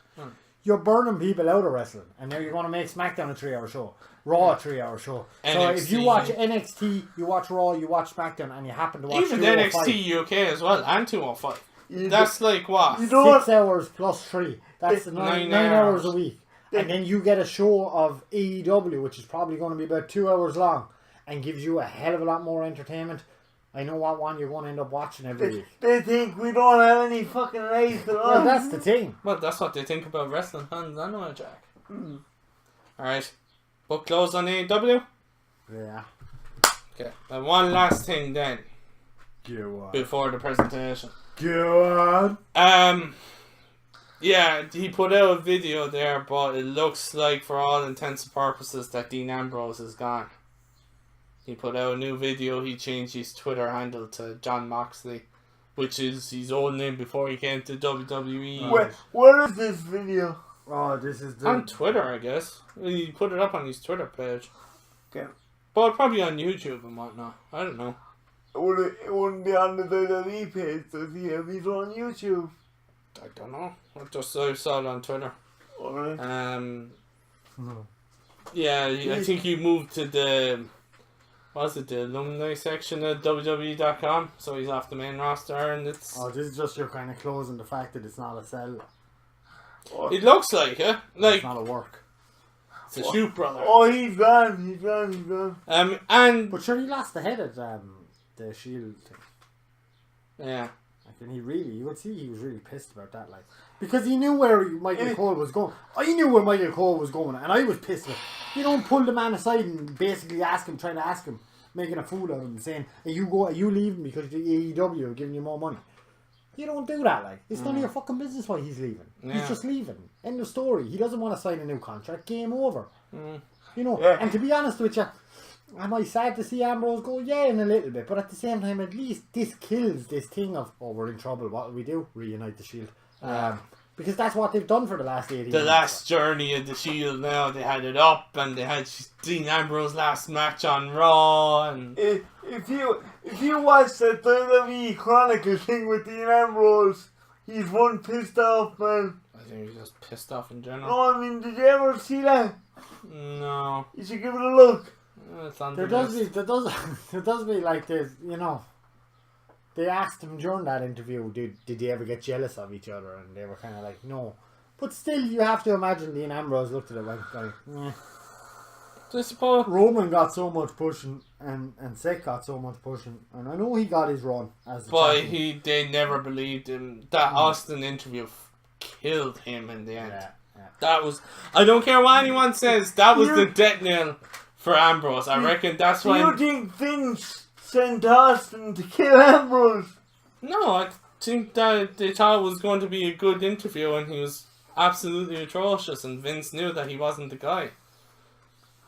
You're burning people out of wrestling, and now you're going to make SmackDown a 3-hour show, Raw a 3-hour show. NXT. So if you watch NXT, you watch Raw, you watch SmackDown, and you happen to watch even NXT UK as well, and 205. You that's like what? 6 hours plus 3. That's 9 hours a week. And then you get a show of AEW, which is probably going to be about 2 hours long, and gives you a hell of a lot more entertainment. I know what one you're going to end up watching every week. They think we don't have any fucking life at all. Well, that's the thing. Well, that's what they think about wrestling fans anyway, Jack. Alright. Book closed on AEW? Yeah. Okay. And one last thing then. Go on. Before the presentation. Go on. Yeah, he put out a video there, but it looks like, for all intents and purposes, that Dean Ambrose is gone. He put out a new video. He changed his Twitter handle to John Moxley, which is his old name before he came to WWE. Wait, what is this video? Oh, this is the... On Twitter, I guess. He put it up on his Twitter page. Okay. But probably on YouTube and whatnot. I don't know. It wouldn't be on the WWE page. Does he have his on YouTube? I don't know. I saw it on Twitter. Alright. No. Yeah, I think he moved to the... Was it the alumni section at WWE.com? So he's off the main roster, and it's... Oh, this is just your kind of closing the fact that it's not a sell. It looks like it. Like, It's not a work. it's a shoot, brother. Oh, he's gone. And... But sure, he lost the head at the Shield thing. Yeah. Like, and you could see he was really pissed about that, like, because he knew where Michael Cole was going. I knew where Michael Cole was going, and I was pissed. Like, you don't pull the man aside and basically trying to ask him, making a fool out of him, saying, "Are you leaving because the AEW are giving you more money?" You don't do that, like. It's none of your fucking business why he's leaving. Yeah. He's just leaving. End of story. He doesn't want to sign a new contract. Game over. You know. Yeah. And to be honest with you, am I sad to see Ambrose go? Yeah, in a little bit. But at the same time, at least this kills this thing of, oh, we're in trouble. What do we do? Reunite the Shield. Because that's what they've done for the last 18 The months. last journey of the Shield now, they had it up, and they had Dean Ambrose last match on Raw, and... If you watch the WWE Chronicle thing with Dean Ambrose, he's one pissed off man. I think he's just pissed off in general. No, I mean, did you ever see that? No. You should give it a look. It's on There the does list. be like this, you know. They asked him during that interview, did they ever get jealous of each other? And they were kind of like, no. But still, you have to imagine Dean Ambrose looked at it like, I suppose... Roman got so much pushing, and Seth got so much pushing, and I know he got his run as the But champion. they never believed him. That Austin interview killed him in the end. Yeah. That was... I don't care what anyone says, that was the death nail for Ambrose. I reckon that's Do why... you think Vince sent Austin to kill Ambrose? No, I think that they thought it was going to be a good interview, and he was absolutely atrocious, and Vince knew that he wasn't the guy.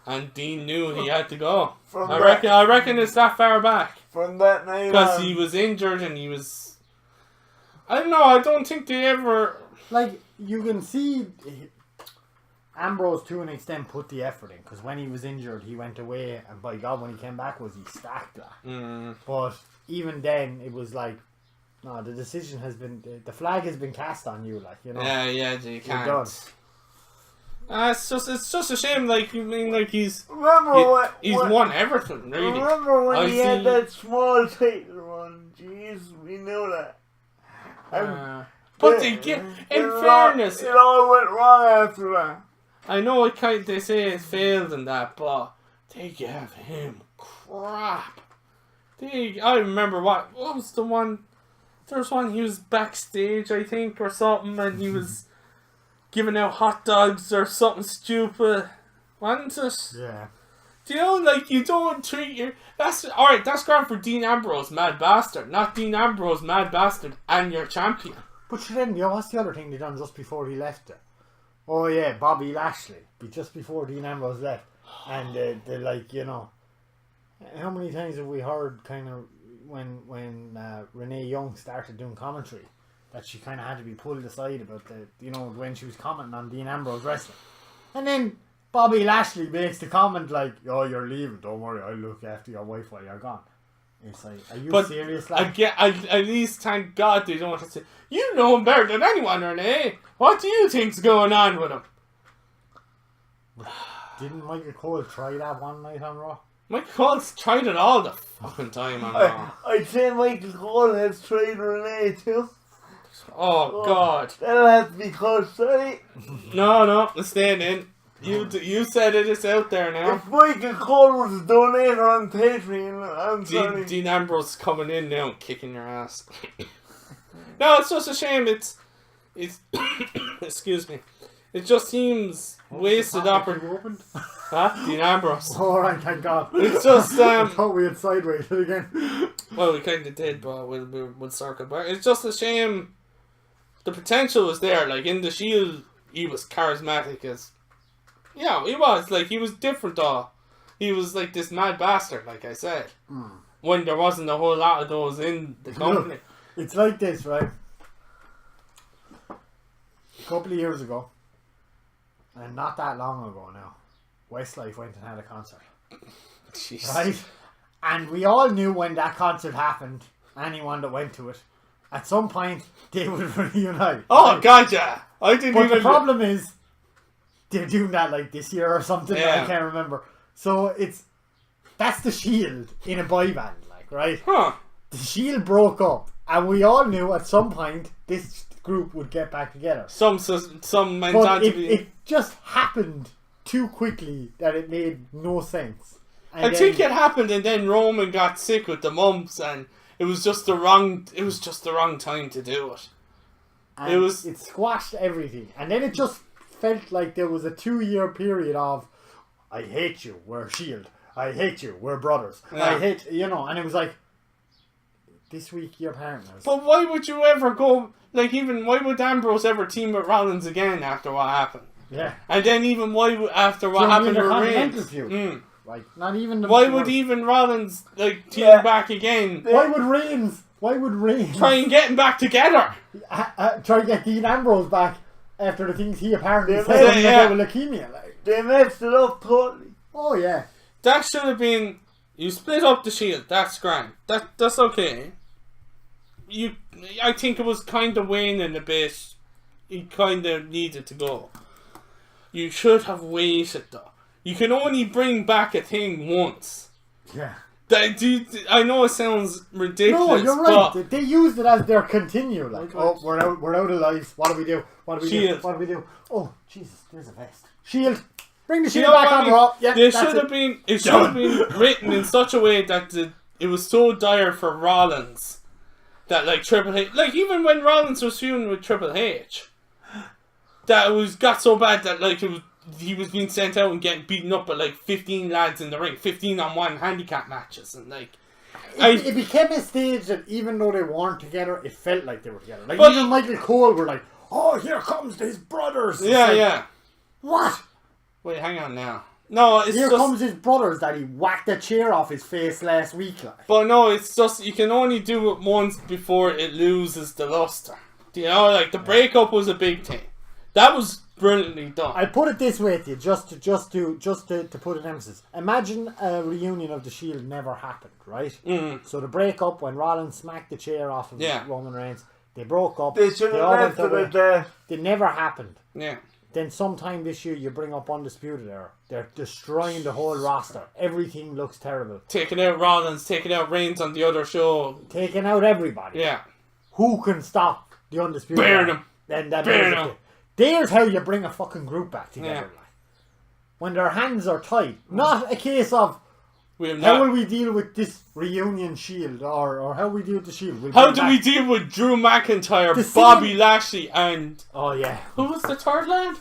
And Dean knew he had to go. I reckon it's that far back. From that night Because on. he was injured, and he was... I don't know, I don't think they ever... Like, you can see Ambrose to an extent put the effort in, because when he was injured he went away, and by God when he came back was he stacked that. But even then it was like, no, the decision has been, the flag has been cast on you, like, you know. Yeah, you You're can't. done. It's just a shame, like, you mean, like, he's Remember won everything, really. Remember when he had see- that small title run? Jeez, we knew that. But they get, in fairness, it all went wrong after that. I know they say it failed and that, but they gave him crap. I remember what was the one? There was one, he was backstage, I think, or something, and he was giving out hot dogs or something stupid. Wasn't it? Yeah. Do you know, like, you don't treat your... Alright, that's grand for Dean Ambrose, mad bastard. Not Dean Ambrose, mad bastard, and your champion. But then, you know, what's the other thing they done just before he left it? Oh yeah, Bobby Lashley, just before Dean Ambrose left. And they're like, you know, how many times have we heard kind of when Renee Young started doing commentary that she kind of had to be pulled aside about you know, when she was commenting on Dean Ambrose wrestling. And then Bobby Lashley makes the comment like, "Oh, you're leaving, don't worry, I'll look after your wife while you're gone." It's like, are you serious? Like, At least, thank God, they don't want to say, you know him better than anyone, Renee. What do you think's going on with him? didn't Michael Cole try that one night on Raw? Mike Cole's tried it all the fucking time on Raw. I'd say Michael Cole has tried Renee too. Oh, God. That'll have to be called sorry. No, it's staying in. You said it, it's out there now. If Michael Cole was a donator on Patreon, I'm sorry. Dean Ambrose coming in now and kicking your ass. No, it's just a shame. It's excuse me. It just seems wasted opportunity. opened? Huh? Dean Ambrose. Alright, thank God. It's just I thought we had sideways it again. well, we kind of did, but we'll circle back. It's just a shame the potential was there. Like in the Shield, he was charismatic as, he was like he was different though. He was like this mad bastard, like I said. When there wasn't a whole lot of those in the company. It's like this, right? A couple of years ago, and not that long ago now, Westlife went and had a concert. Jeez. Right? And we all knew when that concert happened, anyone that went to it, at some point, they would reunite. Oh, right? gotcha. I didn't But even... the problem is, they're doing that like this year or something, Yeah. I can't remember. So that's the Shield in a boy band, like, right? Huh. The Shield broke up, and we all knew at some point this group would get back together. Some But mentality... it just happened too quickly that it made no sense. And I think it happened, and then Roman got sick with the mumps, and it was just the wrong time to do it. and it squashed everything, and then it just felt like there was a 2-year period of I hate you, we're Shield. I hate you, we're brothers. Yeah. I hate and it was like this week you're partners. But why would you ever go, like, even, why would Ambrose ever team with Rollins again after what happened? Yeah. And then even after what happened with Reigns? Feud. Like, not even Why would even Rollins, like, team back again? Why would Reigns Try and get him back together? try to get Dean Ambrose back after the things he apparently Yeah, said yeah. about leukemia? Like. They messed it up totally. Oh yeah. That should have been, you split up the Shield, that's grand. That's okay. I think it was kind of waning a bit. He kind of needed to go. You should have waited though. You can only bring back a thing once. Yeah. I know it sounds ridiculous. No, you're right. But They used it as their continue. Like, Okay. we're out of lives. What do we do? What do we do? Shield. What do we do? Oh, Jesus, there's a vest. Shield. Bring the You Shield know back what I on mean? Raw. Yeah, It that's should have been. It should have been written in such a way that it was so dire for Rollins that like Triple H, like even when Rollins was feuding with Triple H, that it got so bad that like he was being sent out and getting beaten up by like 15 lads in the ring, 15-on-1 handicap matches, and like. It became a stage that even though they weren't together, it felt like they were together. Like But even Michael Cole were like, "Oh, here comes his brothers." It's Yeah, like, yeah. What? Wait, hang on now. No, it's Here just. comes his brothers that he whacked a chair off his face last week. Like. But no, it's just you can only do it once before it loses the luster. You know, like the breakup was a big thing. That was brilliantly done. I put it this way to you, just to put an emphasis. Imagine a reunion of the Shield never happened, right? So the breakup when Rollins smacked the chair off of Roman Reigns, they broke up. They should all have went left it away. at that. They never happened. Yeah. Then sometime this year you bring up Undisputed Era. They're destroying the whole roster. Everything looks terrible. Taking out Rollins, taking out Reigns on the other show. Taking out everybody. Yeah. Who can stop the Undisputed Burn Era? them. Then that Burn is them. it. There's how you bring a fucking group back together. Yeah. Like. When their hands are tied. Not a case of We'll how not, will we deal with this reunion Shield or how we deal with the Shield? We'll how bring do back- we deal with Drew McIntyre, The Bobby same- Lashley, and Oh yeah. who was the third lad?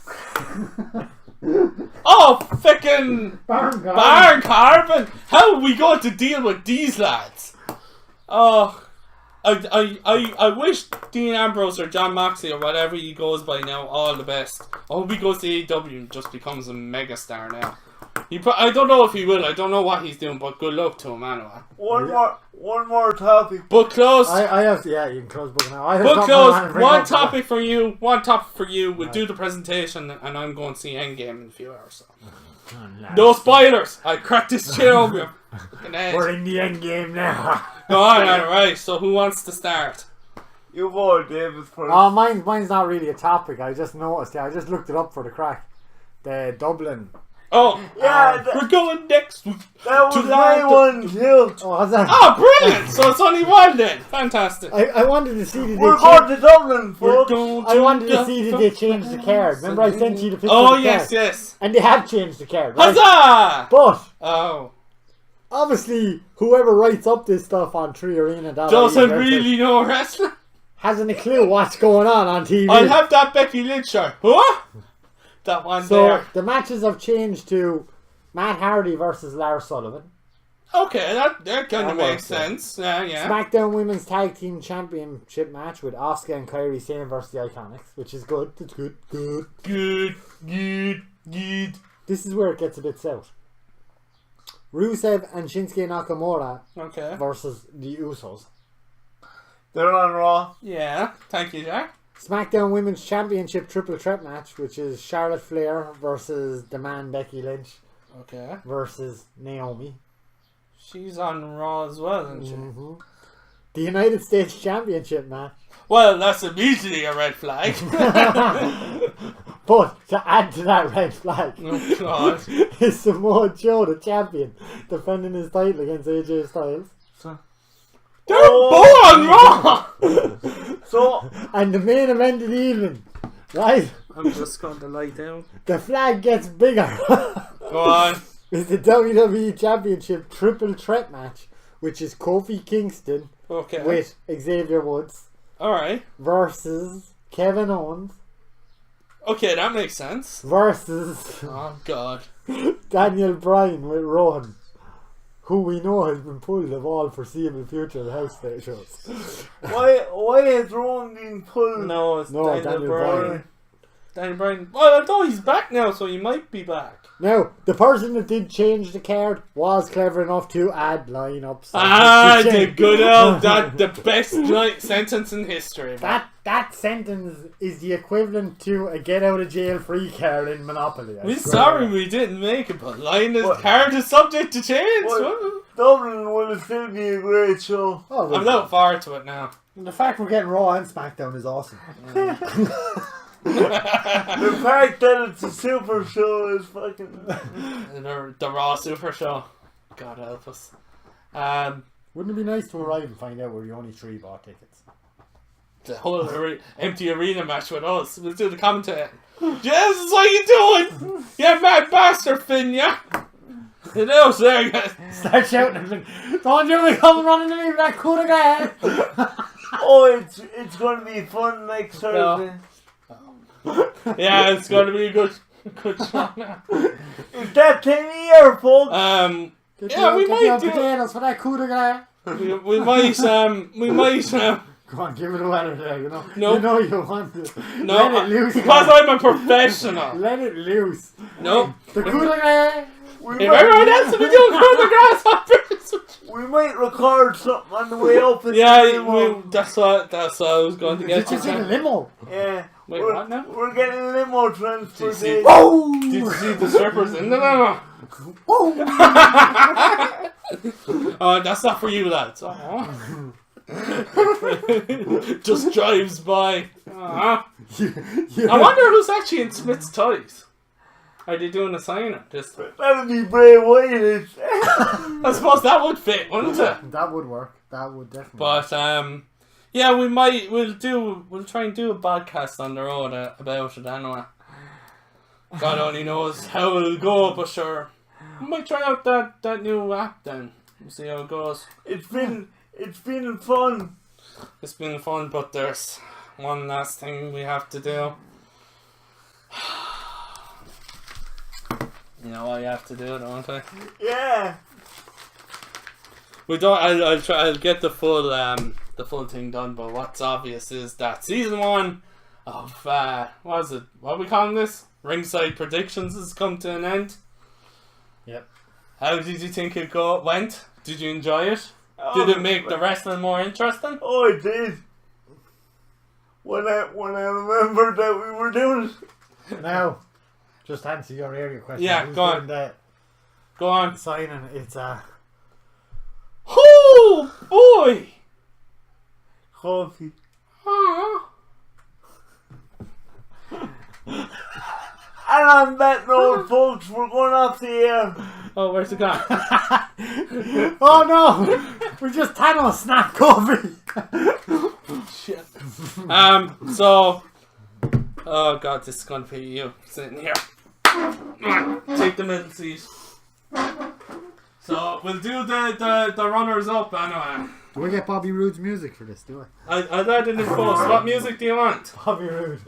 Oh, fucking Baron Carbon. How are we going to deal with these lads? Oh, I wish Dean Ambrose or John Moxley or whatever he goes by now all the best. I hope he goes to AEW and just becomes a megastar now. I don't know if he will. I don't know what he's doing, but good luck to him anyway. One more topic. Book closed. I have to, you can close book now. I have Book something I wanna closed. bring One up. topic for you. One topic for you. We'll do the presentation, and I'm going to see Endgame in a few hours. So. No spoilers. I cracked this chair over your fucking head. We're in the end game now. Alright. So who wants to start? You vote Davis first. Oh, mine's not really a topic. I just noticed. I just looked it up for the crack. The Dublin. Oh, Yeah, we're going next week. that was to my the- one too. Oh, how's that? Oh, brilliant! So it's only one then. Fantastic. I wanted to see did We're they going change, to Dublin, We're folks. going I wanted to the- see did they change the card. Remember I sent you the picture Oh of the yes, card? yes. And they have changed the card, right? Huzzah! But Oh, obviously whoever writes up this stuff on 3arena doesn't really know wrestling. hasn't a clue what's going on TV. I'll have that Becky Lynch shirt. Huh? That one So there. the matches have changed to Matt Hardy versus Lars Sullivan. Okay, that kind That of makes works, yeah. sense. Yeah. SmackDown Women's Tag Team Championship match with Asuka and Kairi Sane versus the Iconics, which is good. It's good. Good. This is where it gets a bit south. Rusev and Shinsuke Nakamura Okay. versus the Usos. They're on Raw. Yeah. Thank you, Jack. SmackDown Women's Championship Triple Threat match, which is Charlotte Flair versus the man Becky Lynch Okay. versus Naomi. She's on Raw as well, isn't she? Mm-hmm. The United States Championship match. Well, that's immediately a red flag. But to add to that red flag, Oh, God. is Samoa Joe, the champion, defending his title against AJ Styles. They're both on Raw! So, And the main event of the evening, right? I'm just going to lie down. The flag gets bigger. Go on. It's the WWE Championship Triple Threat match, which is Kofi Kingston Okay. with Xavier Woods Alright. versus Kevin Owens Okay, that makes sense. versus Oh, God. Daniel Bryan with Rowan, who we know has been pulled of all foreseeable future house stage shows. why is Rowan being pulled? No, it's No, Daniel Daniel Bryan. Bryan. Daniel Bryan. Well, I thought he's back now, so he might be back. Now, the person that did change the card was clever enough to add lineups. The good old, the best sentence in history. Man. That sentence is the equivalent to a get out of jail free card in Monopoly. I We're swear. sorry we didn't make it, but What? card is subject to change. What? Dublin will still be a great show. Oh, I'm well, looking forward to it now. the fact we're getting Raw and SmackDown is awesome. The fact that it's a super show is fucking. The Raw Super Show. God help us. Wouldn't it be nice to arrive and find out we're the only 3 bought tickets? The whole empty arena match with us. We'll do the commentary. Jesus, what you doing? You mad bastard, Finn, yeah? You know, sir. Start shouting at them. Don't you come running to me with that coup de grace. Oh, it's going to be fun next Thursday. Yeah, it's going to be a good show now. It's that time of year, folks. Yeah, we might do it. potatoes for that coup de grace. We might, Go on, give it a weather there, you know. No. You know you want it. no, Let it loose. because man. I'm a professional. Let it loose. No. The coup de grace. If everyone else to be doing the grasshoppers. We might record something on the way up. In the Yeah, limo. that's what I was going to get It's to. in a limo. Yeah. Wait, we're, what now? We're getting limo transportation. Oh! Did you see the strippers in the limo? Oh, that's not for you, lads. Oh. Just drives by. I wonder who's actually in Smith's Toys. Are they doing a sign-up? Just, That'll be Bray Wyatt. I suppose that would fit, wouldn't it? That would work. That would definitely. But yeah, we'll try and do a podcast on the road about it anyway. God only knows how it'll go, but sure, we might try out that new app then. We'll see how it goes. It's been fun. It's been fun, but there's one last thing we have to do. You know what you have to do, don't I? Yeah. We don't. I'll try. I'll get the full thing done. But what's obvious is that season 1 of what is it? What are we calling this? Ringside Predictions has come to an end. Yep. How did you think it went? Did you enjoy it? Did it make the wrestling more interesting? Oh, it did. When I remembered that we were doing it. Now, just answer your area question. Yeah, Who's go on. doing the Go on. signing? It's Oh boy! Coffee. Aw. And on that note, folks, we're going off the air. Oh, where's it gone? oh no! We just Thanos snap coffee. Shit. So, oh god, this is gonna be you sitting here. Take the middle seat. So we'll do the runners up anyway. Do we get Bobby Roode's music for this? Do I'll add it in post. What music do you want? Bobby Roode.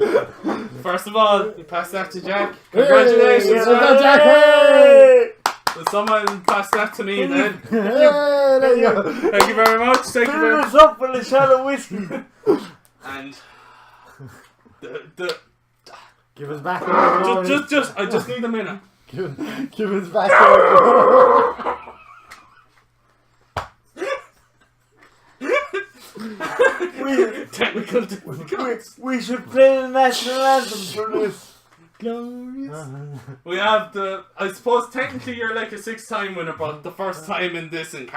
First of all, you pass that to Jack. Congratulations, Hey, Jack. Jack. Hey! We'll Someone pass that to me then. Hey, there you go. Thank you very much. Thank you very Fill much. this up with a shot of whiskey. And the Give us back. I just need a minute. Give us back. Technical difficulties. We should play the national anthem for this. Glorious. We have I suppose technically you're like a 6-time winner, but the first time in this that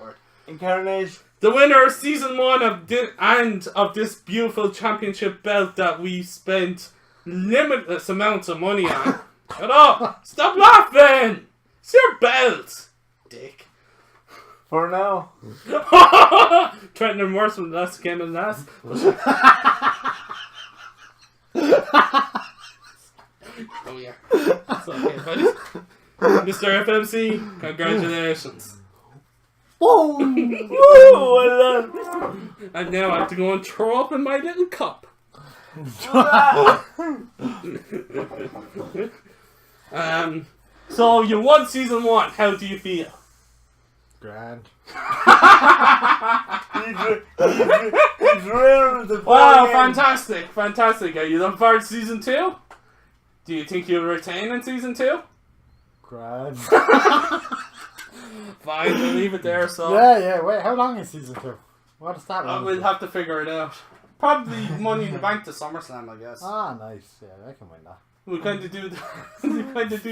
word. Incarnation. The winner of season 1 of this beautiful championship belt that we spent limitless amounts of money on. Shut up! Stop laughing! It's your belt, dick. For now. Threatening worse when the last game of the last. Oh yeah. It's okay, buddy. Mr. FMC, congratulations. Woo! Well done. And now I have to go and throw up in my little cup. So you won season 1. How do you feel? Grand. He's rare as a Wow, bargain. fantastic. Are you looking forward to season 2? Do you think you'll retain in season 2? Grand. Fine, we'll leave it there. So Yeah. Wait, how long is season 2? What is that? we'll have to figure it out. Probably Money in the Bank to SummerSlam, I guess. Ah, nice. Yeah, I can win that. We kind of do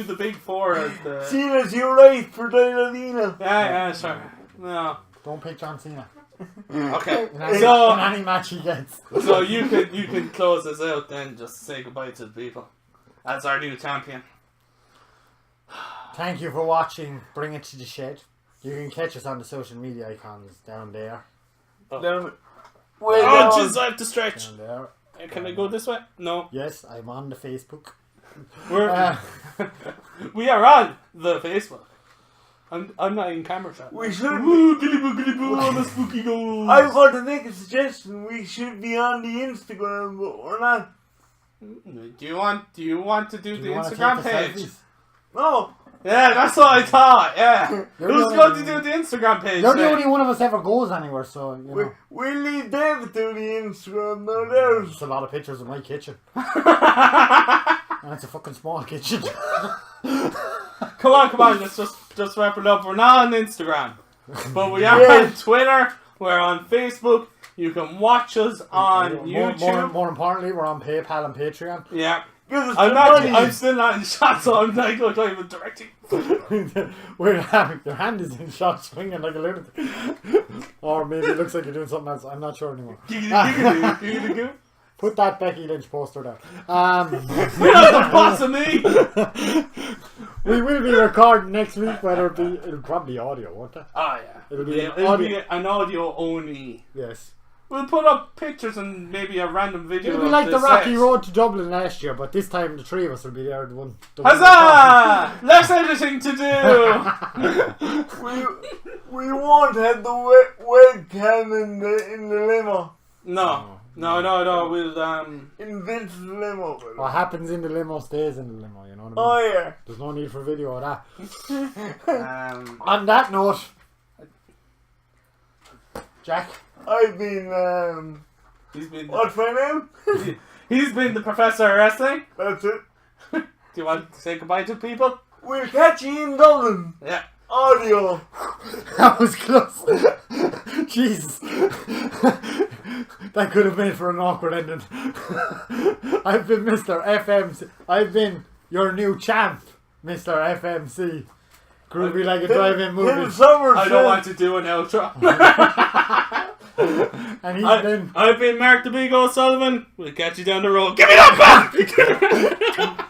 the big 4 as the. Cena's your right for Dynamina. Yeah, sure. No. Don't pick John Cena. Okay. In So any match he gets. so you can close this out then. Just say goodbye to the people as our new champion. Thank you for watching. Bring it to the shed. You can catch us on the social media icons down there. Down. Oh, Well jeez, I have to stretch. Down there. Can I go this way? No. Yes, I'm on the Facebook. We are on the Facebook. I'm not in camera shot. We should. Ooh, gilly boo, on the spooky goes. I want to make a suggestion. We should be on the Instagram, but we're not. Do you want to do the you wanna Instagram take the page? selfies? No. Yeah, that's what I thought. Yeah. You're Who's the going only- to do the Instagram page? You're the then? only one of us ever goes anywhere, so you know. We'll leave David to the Instagram. No, there's. There's a lot of pictures of my kitchen. And it's a fucking small kitchen. Come on, let's just wrap it up. We're not on Instagram, but we are Yeah. on Twitter. We're on Facebook. You can watch us on YouTube. More importantly, we're on PayPal and Patreon. Yeah, Give us I'm the not. money. I'm still not in shot, so I'm like, look like I'm directing. Your hand is in shot swinging like a lunatic. Or maybe it looks like you're doing something else. I'm not sure anymore. Giggity-goo. Put that Becky Lynch poster down. You're not the boss of me. We will be recording next week, whether it'll probably be audio, won't it? Oh yeah, It'll be an it'll be audio. an audio only. Yes. We'll put up pictures and maybe a random video. It'll be of like the Rocky set. Road to Dublin last year, but this time the three of us will be there. The one Huzzah! Less editing to do. We won't have the webcam in the limo. No. We'll In Vince's limo. What happens in the limo stays in the limo, you know what I mean? Oh yeah. There's no need for video of that. On On that note, Jack, I've been he's been what's my name? he's been the professor of wrestling. That's it. Do you want to say goodbye to people? We'll catch you in Dublin. Yeah. Audio. that was close. Jesus. That could have made for an awkward ending. I've been Mr. FMC. I've been your new champ, Mr. FMC. Groovy like a drive-in movie. Tim Summers. I don't want to do an outro. And he's been... I've been Mark the Big O'Sullivan. We'll catch you down the road. Give me that back!